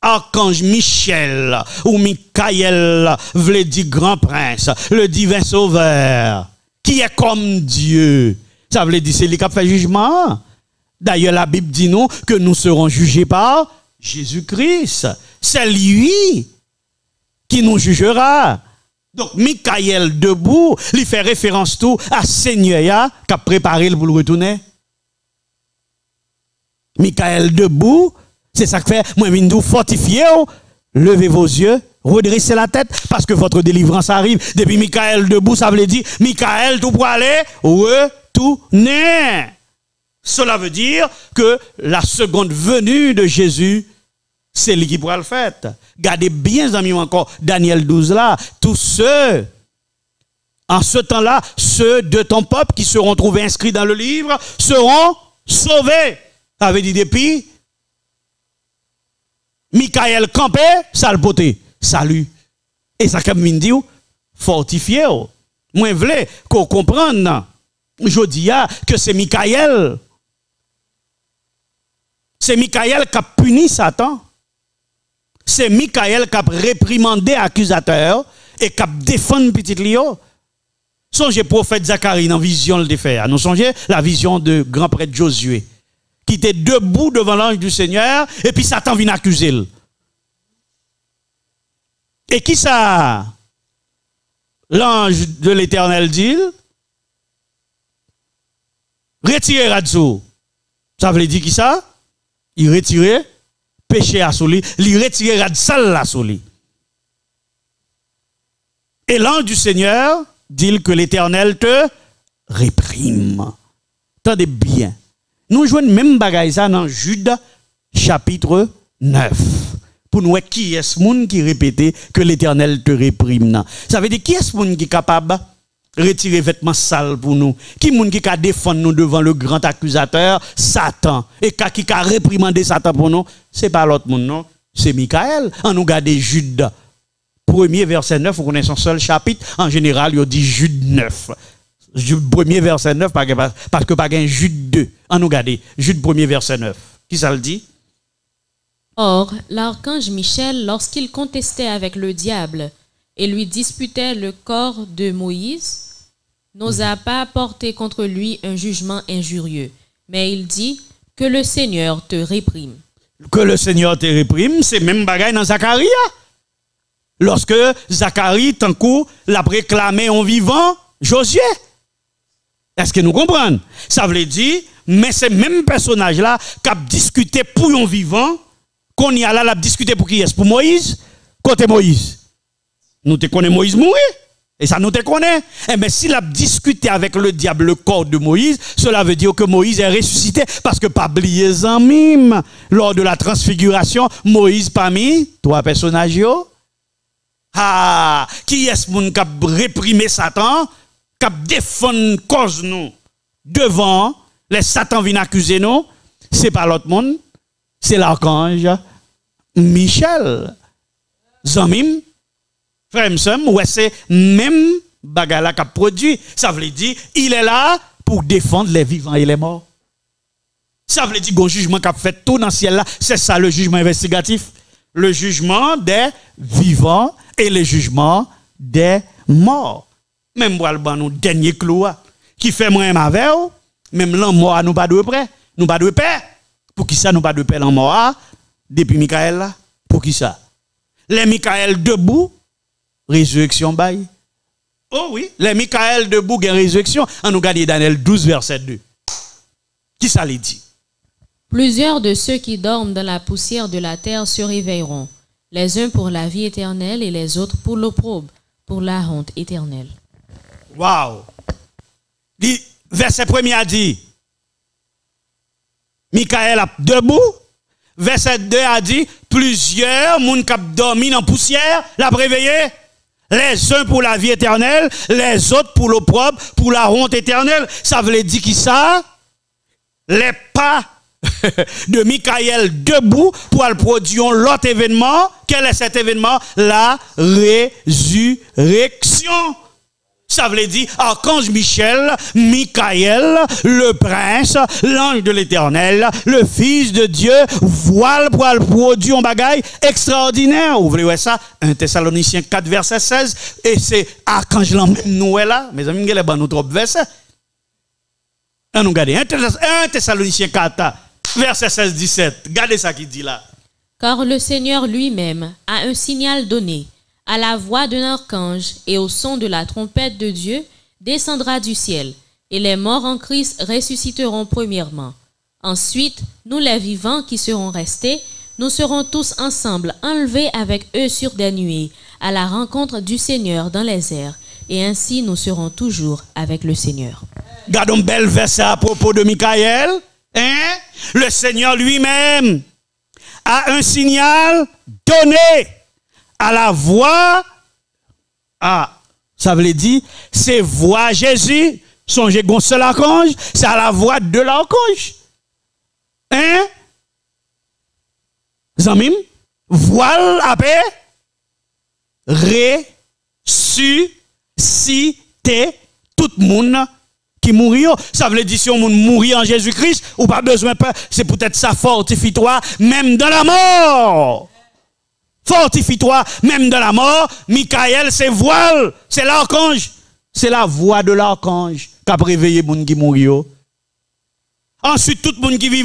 Archange Michel ou Michael veut dire grand prince, le divin sauveur, qui est comme Dieu, ça veut dire c'est lui qui a fait jugement. D'ailleurs, la Bible dit nous que nous serons jugés par Jésus-Christ. C'est lui qui nous jugera. Donc, Michael debout, il fait référence tout à Seigneur qui a préparé pour le retourner. Michael debout, c'est ça que fait, moi, je fortifiez, levez vos yeux, redressez la tête, parce que votre délivrance arrive. Depuis Michael debout, ça veut dire, Michael tout pour aller retourner. Cela veut dire que la seconde venue de Jésus, c'est lui qui pourra le faire. Gardez bien, amis, encore Daniel 12 là. Tous ceux, en ce temps-là, ceux de ton peuple qui seront trouvés inscrits dans le livre seront sauvés. Ça veut dire depuis Michael campé, ça le poté. Salut. Et ça, comme il dit, fortifié. Moi, je voulais qu'on comprenne. Je dis que c'est Michael. C'est Michael qui a puni Satan. C'est Michael qui a réprimandé l'accusateur et qui a défendu petit Léo. Songez prophète Zacharie dans la vision le défaire. Nous songez la vision de grand prêtre Josué qui était debout devant l'ange du Seigneur et puis Satan vient accuser. Et qui ça? L'ange de l'Éternel dit, retirez Radzo. Ça veut dire qui ça? Il retirait péché à soli, il retirait sale à soli. Et l'ange du Seigneur dit que l'Éternel te réprime. Attendez bien. Nous jouons même bagaille ça dans Jude chapitre 9. Pour nous, qui est ce monde qui répète que l'Éternel te réprime? Ça veut dire qui est ce monde qui est capable retirer vêtements sales pour nous. Qui moun qui ka défendre nous devant le grand accusateur, Satan. Et qui ka réprimander Satan pour nous, c'est pas l'autre monde non, c'est Michael. On nous garde Jude. Premier verset 9, vous connaissez son seul chapitre. En général, il dit Jude 9. Premier verset 9, parce que pas gain Jude 2. On nous garde Jude premier verset 9. Qui ça le dit? Or, l'archange Michel, lorsqu'il contestait avec le diable et lui disputait le corps de Moïse, n'osa pas porter contre lui un jugement injurieux. Mais il dit, que le Seigneur te réprime. Que le Seigneur te réprime, c'est même bagaille dans Zacharie. Lorsque Zacharie, tant coup, l'a réclamé en vivant, Josué. Est-ce que nous comprenons? Ça veut dire, mais c'est même personnage-là qui a discuté pour un vivant, qu'on y a là, l'a discuté pour qui est-ce? Pour Moïse? Côté Moïse. Nous te connaissons Moïse mourir. Et ça nous te connaît. Mais s'il a discuté avec le diable le corps de Moïse, cela veut dire que Moïse est ressuscité. Parce que pas oublier en mime, lors de la transfiguration, Moïse parmi trois personnages. Ah, qui est-ce qui a réprimé Satan, qui a défendu cause nous devant les Satan viennent accuser nous? C'est pas l'autre monde, c'est l'archange Michel. Zamim, frère Msem, ouais, c'est même bagala qui a produit. Ça veut dire, il est là pour défendre les vivants et les morts. Ça veut dire, le jugement qui a fait tout dans le ciel là, c'est ça le jugement investigatif. Le jugement des vivants et le jugement des morts. Même pour le dernier clou qui fait moins avec même l'en mort nous pas de près, nous pas de paix. Pour qui ça nous pas de paix l'en mort depuis Michael là? Pour qui ça? Les Michael debout, résurrection bail. Oh oui, les Michael debout, résurrection. On nous regarde Daniel 12 verset 2. Qui ça les dit? Plusieurs de ceux qui dorment dans la poussière de la terre se réveilleront, les uns pour la vie éternelle et les autres pour l'opprobre, pour la honte éternelle. Waouh! Verset 1er a dit, Michael a debout. Verset 2 a dit, plusieurs moun qui dormi dans la poussière, l'a réveillé. Les uns pour la vie éternelle, les autres pour l'opprobre, pour la honte éternelle. Ça veut dire qui ça? Les pas de Michael debout pour produire l'autre événement. Quel est cet événement? La résurrection. Ça veut dire archange Michel, Michael, le prince, l'ange de l'Éternel, le fils de Dieu, voile pour produire un bagaille extraordinaire. Vous voyez ça? 1 Thessaloniciens 4 verset 16 et c'est archange nous là, mes amis, il y a nous trop versets. On nous regarde 1 Thessaloniciens 4 verset 16 17. Regardez ça qui dit là. Car le Seigneur lui-même a un signal donné. À la voix d'un archange et au son de la trompette de Dieu, descendra du ciel, et les morts en Christ ressusciteront premièrement. Ensuite, nous les vivants qui serons restés, nous serons tous ensemble enlevés avec eux sur des nuées, à la rencontre du Seigneur dans les airs, et ainsi nous serons toujours avec le Seigneur. Gardons bel verset à propos de Michael. Hein? Le Seigneur lui-même a un signal donné. À la voix, ça veut dire, c'est voix Jésus, songez qu'on seul archange, c'est à la voix de l'archange. Hein? Zamim, voile après, ressusciter tout le monde qui mourit. Ça veut dire, si on mourit en Jésus-Christ, ou pas besoin, c'est peut-être ça fortifie-toi, même dans la mort. Fortifie-toi, même dans la mort. Michael, c'est voile, c'est l'archange. C'est la voix de l'archange qui a réveillé les gens qui mourent. Ensuite, tout le monde qui vit,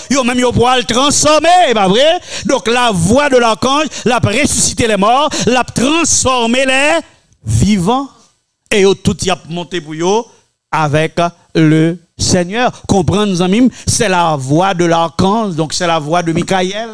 yo même yo pourra le transformer, pas vrai? Donc, la voix de l'archange, l'a ressuscité les morts, l'a transformé les vivants. Et yo tout y a monté pour yo avec le Seigneur. Comprendre, amis, c'est la voix de l'archange, donc c'est la voix de Michael.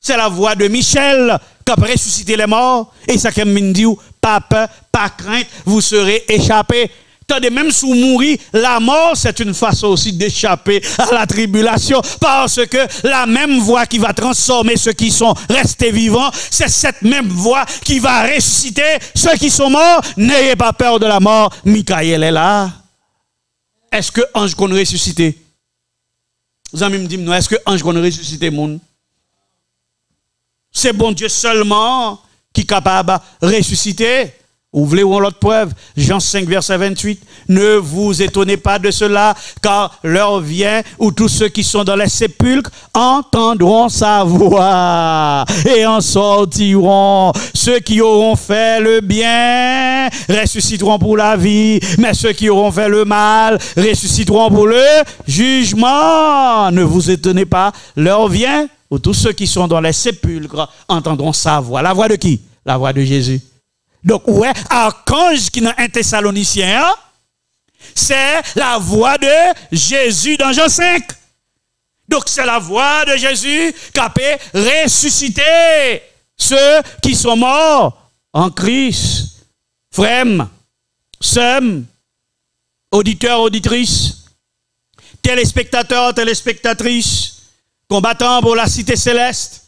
C'est la voix de Michel qui a ressuscité les morts. Et ça qui me dit, pas peur, pas crainte, vous serez échappés. Tandis même sous mourir, la mort, c'est une façon aussi d'échapper à la tribulation, parce que la même voix qui va transformer ceux qui sont restés vivants, c'est cette même voix qui va ressusciter ceux qui sont morts. N'ayez pas peur de la mort. Michael est là. Est-ce que ange qu'on ressuscité? Vous amis me disent, non, est-ce que ange qu'on ressuscité, moun? C'est bon Dieu seulement qui est capable de ressusciter. Vous voulez ou l'autre preuve? Jean 5, verset 28. Ne vous étonnez pas de cela, car l'heure vient où tous ceux qui sont dans les sépulcres entendront sa voix et en sortiront. Ceux qui auront fait le bien ressusciteront pour la vie, mais ceux qui auront fait le mal ressusciteront pour le jugement. Ne vous étonnez pas, l'heure vient où tous ceux qui sont dans les sépulcres entendront sa voix. La voix de qui? La voix de Jésus. Donc, ouais, archange qui dans un Thessaloniciens, c'est la voix de Jésus dans Jean 5. Donc, c'est la voix de Jésus qui a pu ressusciter ceux qui sont morts en Christ. Frères, sœurs, auditeurs, auditrices, téléspectateurs, téléspectatrices, combattants pour la cité céleste.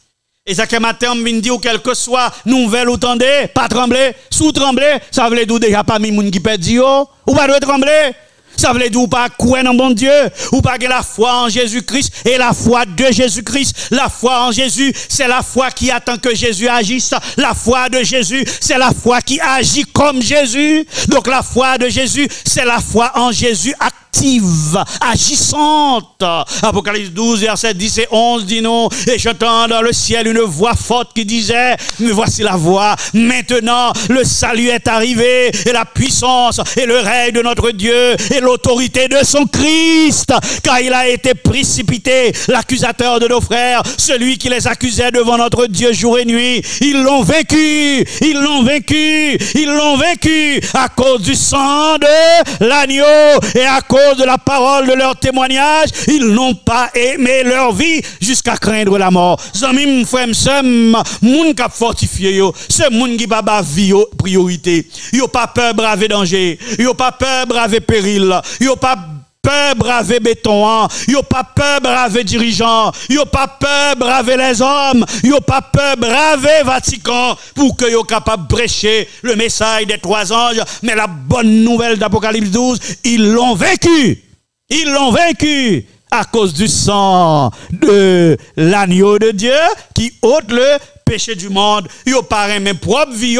Et ça que matin, me dit ou quel que soit nouvelle ou tendez, pas trembler, sous trembler, ça veut dire déjà pas mi moun qui perd Dieu, ou pas de trembler. Ça veut dire ou pas croire en bon Dieu, ou pas que la foi en Jésus-Christ et la foi de Jésus-Christ. La foi en Jésus, c'est la foi qui attend que Jésus agisse. La foi de Jésus, c'est la foi qui agit comme Jésus. Donc la foi de Jésus, c'est la foi en Jésus active, agissante. Apocalypse 12, verset 10 et 11 dit non. Et j'entends dans le ciel une voix forte qui disait, mais voici la voix. Maintenant, le salut est arrivé et la puissance et le règne de notre Dieu et l'autorité de son Christ, car il a été précipité, l'accusateur de nos frères, celui qui les accusait devant notre Dieu jour et nuit. Ils l'ont vaincu, ils l'ont vaincu, ils l'ont vaincu à cause du sang de l'agneau et à cause de la parole de leur témoignage. Ils n'ont pas aimé leur vie jusqu'à craindre la mort. Zamim frère m'sem, moun k'ap fortifié yo, c'est moun qui pa ba vie yo priorité. Yo pas peur braver danger, yo pas peur braver péril, yo pas peur braver béton, yo pas peur braver dirigeant, yo pas peur braver les hommes, yo pas peur braver Vatican pour que yo capable prêcher le message des trois anges. Mais la bonne nouvelle d'Apocalypse 12, ils l'ont vaincu. Ils l'ont vaincu à cause du sang de l'agneau de Dieu qui ôte le péché du monde. Yo pas aimé propre vie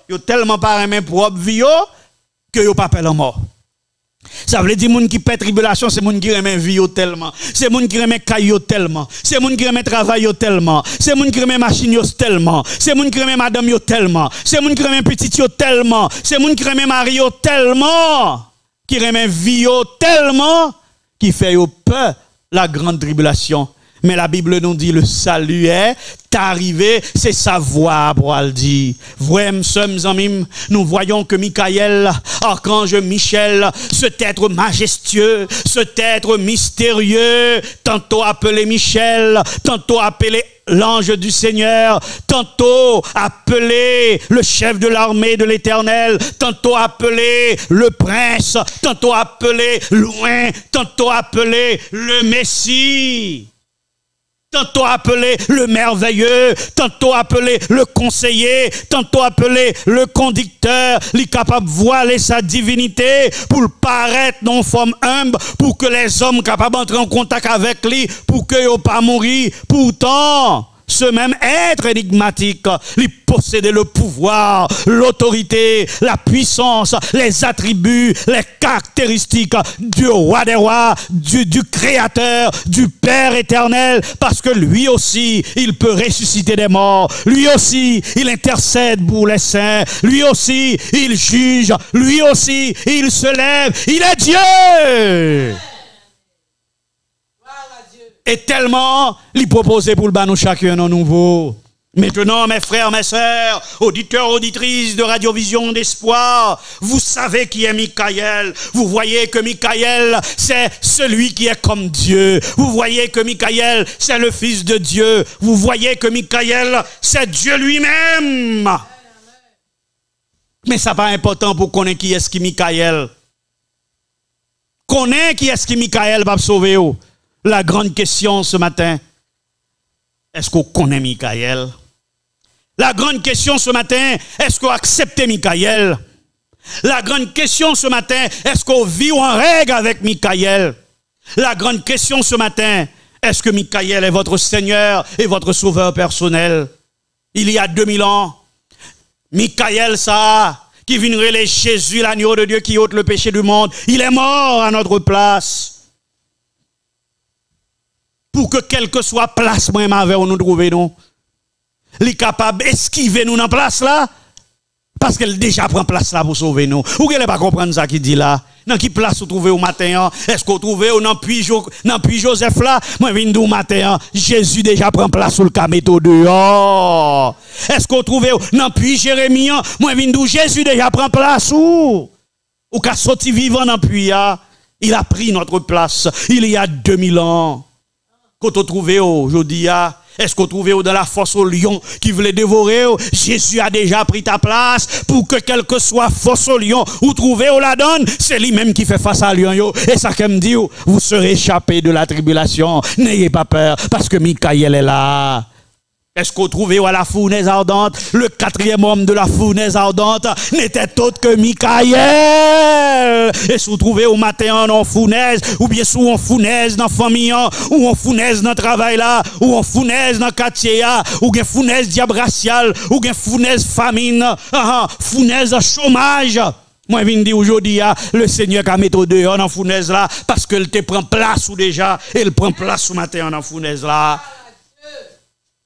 yo tellement pas aimé propre vie que yo pas peur la mort. Ça veut dire moun qui paie tribulation, c'est moun qui remet vie tellement. C'est moun qui remet caillou tellement. C'est moun qui remet travail tellement. C'est moun qui remet machine tellement. C'est moun qui remet madame yo tellement. C'est moun qui remet petit yo tellement. C'est moun qui remet mari yo tellement. Qui remet vie tellement qui fait yo peur la grande tribulation. Mais la Bible nous dit le salut est arrivé, c'est sa voix pour le dire. Vraiment, amis, nous voyons que Michael, archange Michel, cet être majestueux, cet être mystérieux, tantôt appelé Michel, tantôt appelé l'ange du Seigneur, tantôt appelé le chef de l'armée de l'Éternel, tantôt appelé le prince, tantôt appelé loin, tantôt appelé le Messie. Tantôt appelé le merveilleux, tantôt appelé le conseiller, tantôt appelé le conducteur, il est capable de voiler sa divinité pour paraître dans forme humble, pour que les hommes capables d'entrer en contact avec lui, pour qu'ils ne pas mourir. Pourtant, ce même être énigmatique, il possédait le pouvoir, l'autorité, la puissance, les attributs, les caractéristiques du roi des rois, du créateur, du Père éternel, parce que lui aussi, il peut ressusciter des morts, lui aussi, il intercède pour les saints, lui aussi, il juge, lui aussi, il se lève, il est Dieu. Et tellement, il proposait pour le banou chacun un nouveau. Maintenant, mes frères, mes sœurs, auditeurs, auditrices de Radiovision d'Espoir, vous savez qui est Michael. Vous voyez que Michael, c'est celui qui est comme Dieu. Vous voyez que Michael, c'est le Fils de Dieu. Vous voyez que Michael, c'est Dieu lui-même. Mais ça n'est pas important pour connaître qui est-ce qui Michael. connaît qui est-ce que Michael va sauver? La grande question ce matin, est-ce qu'on connaît Michael? La grande question ce matin, est-ce qu'on accepte Michael? La grande question ce matin, est-ce qu'on vit en règle avec Michael? La grande question ce matin, est-ce que Michael est votre Seigneur et votre Sauveur personnel? Il y a 2000 ans, Michael, ça, qui vient relèver Jésus, l'agneau de Dieu qui ôte le péché du monde, il est mort à notre place. Pour que quelle que soit place, moi, avec nous trouver, nous. Il est capable d'esquiver nous dans la place là. Parce qu'elle déjà prend place là pour sauver nous. Ou qu'elle n'est pas comprendre ça qui dit là? Dans qui place vous trouvez au matin? Est-ce que vous trouvez dans puis Joseph là? Moi, je viens au matin. Jésus déjà prend place sur le caméto dehors. Est-ce que vous trouvez dans puis Jérémie? Moi, je viens Jésus déjà prend place où? Ou qu'à sortir vivant dans puis il a pris notre place. Il y a 2000 ans. Quand vous trouvez aujourd'hui, est-ce que vous trouvez dans la force au lion qui voulait dévorer? Jésus a déjà pris ta place pour que quel que soit force au lion, vous trouvez la donne, c'est lui-même qui fait face à lion. Et ça qui me dit, vous serez échappés de la tribulation. N'ayez pas peur parce que Michael est là. Est-ce qu'on trouvait à la fournaise ardente? Le 4e homme de la fournaise ardente n'était autre que Michael. Et si vous trouvez au matin en fournaise, ou bien sous en fournaise dans la famille, ou en fournaise dans le travail là, ou en fournaise dans le quartier, ou en fournaise diable racial, ou en fournaise famine, fournaise chômage. Moi, je viens dire aujourd'hui, le Seigneur qui a mis au dehors dans la fournaise là, parce qu'il te prend place ou déjà, il prend place ce matin dans la fournaise là.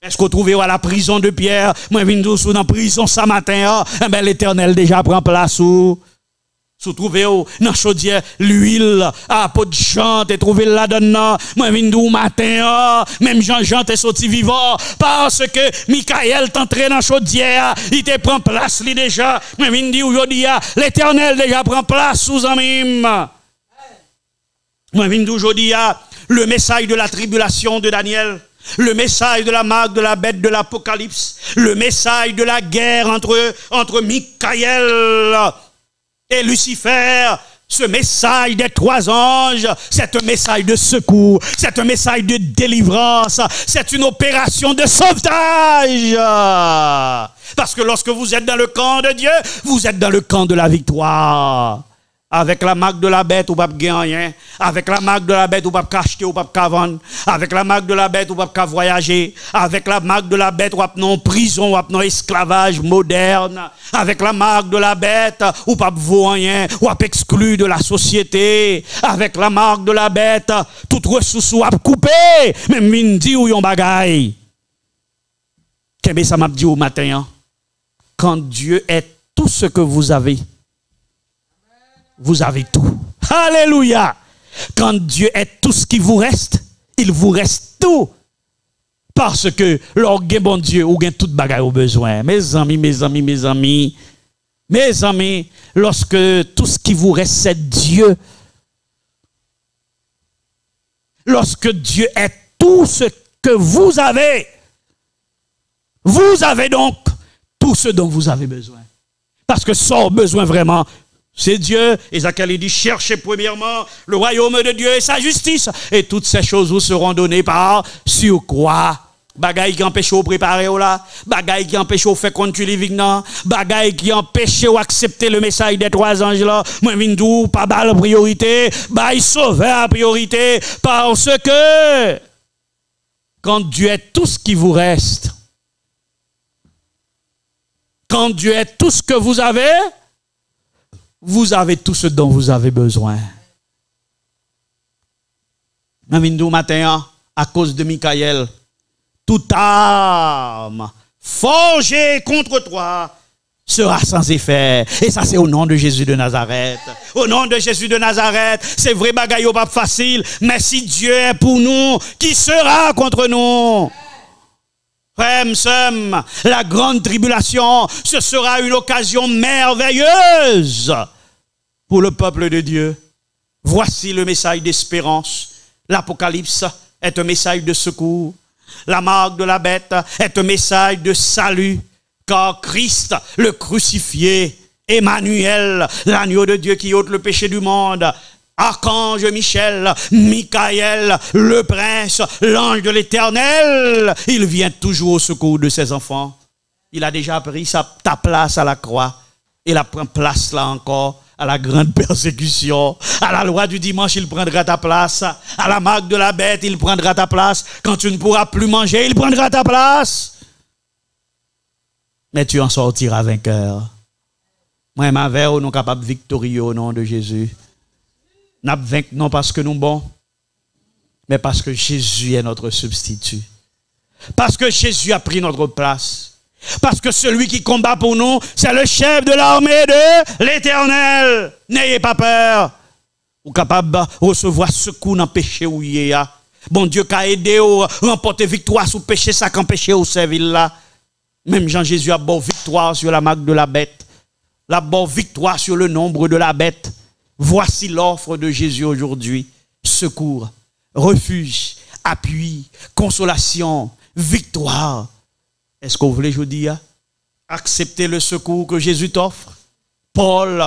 Est-ce qu'on trouve à la prison de Pierre? Moi, je viens dans la prison ce matin. L'Éternel déjà prend place où? Si vous trouvez dans la chaudière l'huile, pot de chante, et trouvez là-dedans. Moi, je viens au matin. Même Jean-Jean est sorti vivant. Parce que Michael est entré dans la chaudière. Il te prend place lui déjà. Moi, je viens dire aujourd'hui, l'Éternel déjà prend place sous un mime. Moi, je viens dire aujourd'hui, le message de la tribulation de Daniel. Le message de la marque de la bête de l'Apocalypse, le message de la guerre entre Michael et Lucifer, ce message des 3 anges, c'est un message de secours, c'est un message de délivrance, c'est une opération de sauvetage. Parce que lorsque vous êtes dans le camp de Dieu, vous êtes dans le camp de la victoire. Avec la marque de la bête, ou pas gagner. Avec la marque de la bête, ou pas acheter, ou pas vendre. Avec la marque de la bête, ou pas voyager. Avec la marque de la bête, ou pas non prison, ou pas non esclavage moderne. Avec la marque de la bête, ou pas voyer, ou pas exclu de la société. Avec la marque de la bête, toute ressource ou pas coupé. Même mindi ou yon bagay. Qu'est-ce ça m'a dit au matin? Quand Dieu est tout ce que vous avez, vous avez tout. Alléluia. Quand Dieu est tout ce qui vous reste, il vous reste tout. Parce que l'orgue bon Dieu, ou gain toute bagaille au besoin. Mes amis, lorsque tout ce qui vous reste, c'est Dieu. Lorsque Dieu est tout ce que vous avez donc tout ce dont vous avez besoin. Parce que sans besoin vraiment, c'est Dieu. Et Zacharie dit, cherchez premièrement le royaume de Dieu et sa justice. Et toutes ces choses vous seront données par sur quoi? Bagaille qui empêche de préparer là, bagaille qui empêche de faire compte du living là, bagaille qui empêche d'accepter le message des 3 anges là. Moi, vindou, pas balle priorité, baille sauveur priorité. Parce que quand Dieu est tout ce qui vous reste, quand Dieu est tout ce que vous avez tout ce dont vous avez besoin. Mamindou matin, à cause de Michael, toute arme forgée contre toi sera sans effet. Et ça, c'est au nom de Jésus de Nazareth. Au nom de Jésus de Nazareth, c'est vrai, bagaille pas facile, mais si Dieu est pour nous, qui sera contre nous? Frères, la grande tribulation, ce sera une occasion merveilleuse pour le peuple de Dieu. Voici le message d'espérance. L'Apocalypse est un message de secours. La marque de la bête est un message de salut. Car Christ, le crucifié, Emmanuel, l'agneau de Dieu qui ôte le péché du monde, Archange Michel, Michael, le prince, l'ange de l'Éternel, il vient toujours au secours de ses enfants. Il a déjà pris ta place à la croix. Il a pris place là encore à la grande persécution. À la loi du dimanche, il prendra ta place. À la marque de la bête, il prendra ta place. Quand tu ne pourras plus manger, il prendra ta place. Mais tu en sortiras vainqueur. Moi, ma veille, nous sommes capables de victorieux au nom de Jésus. Nous vainquons non parce que nous sommes bons, mais parce que Jésus est notre substitut. Parce que Jésus a pris notre place. Parce que celui qui combat pour nous, c'est le chef de l'armée de l'Éternel. N'ayez pas peur. Vous êtes capable de recevoir secours dans le péché où il y a. Bon Dieu qui a aidé à remporter victoire sur le péché, ça qu'en péché au servile là. Même Jean-Jésus a bon victoire sur la marque de la bête. La bonne victoire sur le nombre de la bête. Voici l'offre de Jésus aujourd'hui. Secours, refuge, appui, consolation, victoire. Est-ce que vous voulez, je vous dis, accepter le secours que Jésus t'offre? Paul,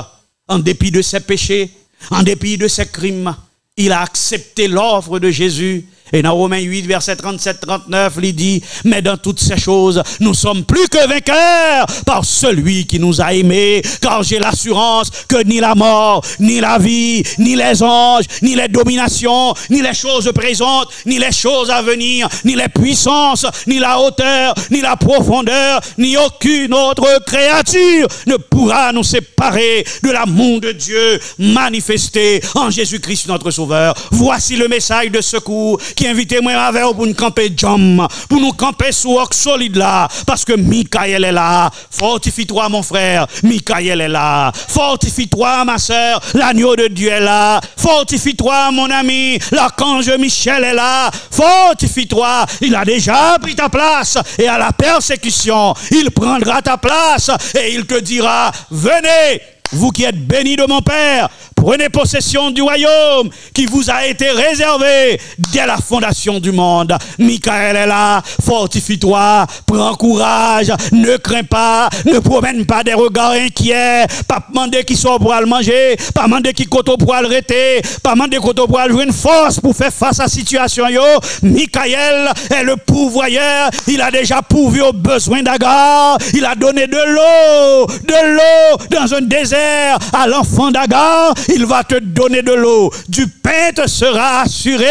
en dépit de ses péchés, en dépit de ses crimes, il a accepté l'offre de Jésus. Et dans Romains 8, verset 37-39, il dit, mais dans toutes ces choses, nous sommes plus que vainqueurs par celui qui nous a aimés, car j'ai l'assurance que ni la mort, ni la vie, ni les anges, ni les dominations, ni les choses présentes, ni les choses à venir, ni les puissances, ni la hauteur, ni la profondeur, ni aucune autre créature ne pourra nous séparer de l'amour de Dieu manifesté en Jésus-Christ notre Sauveur. Voici le message de secours qui invite moi avec pour nous camper jam, pour nous camper sous roc solide là, parce que Michael est là. Fortifie-toi mon frère, Michael est là. Fortifie-toi ma sœur, l'agneau de Dieu est là. Fortifie-toi mon ami, l'archange Michel est là. Fortifie-toi, il a déjà pris ta place et à la persécution, il prendra ta place et il te dira, venez, vous qui êtes bénis de mon Père, prenez possession du royaume qui vous a été réservé dès la fondation du monde. Michael est là, fortifie-toi, prends courage, ne crains pas, ne promène pas des regards inquiets, pas demander qui soit pour le manger, pas demander qui koto pour le arrêter, pas demander koto pour jouer une force pour faire face à la situation. Yo, Michael est le pourvoyeur, il a déjà pourvu aux besoins d'Agar, il a donné de l'eau dans un désert à l'enfant d'Agar. Il va te donner de l'eau. Du pain te sera assuré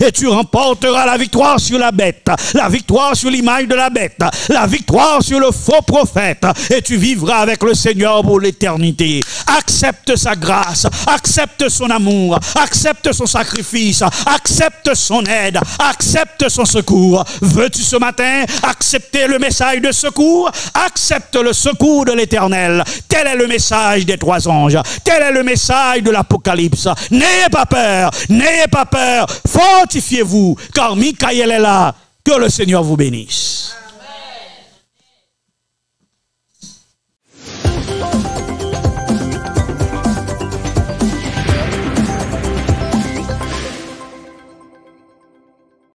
et tu remporteras la victoire sur la bête, la victoire sur l'image de la bête, la victoire sur le faux prophète et tu vivras avec le Seigneur pour l'éternité. Accepte sa grâce, accepte son amour, accepte son sacrifice, accepte son aide, accepte son secours. Veux-tu ce matin accepter le message de secours? Accepte le secours de l'Éternel. Tel est le message des 3 anges. Tel est le message de l'Apocalypse. N'ayez pas peur, fortifiez-vous, car Michael est là. Que le Seigneur vous bénisse.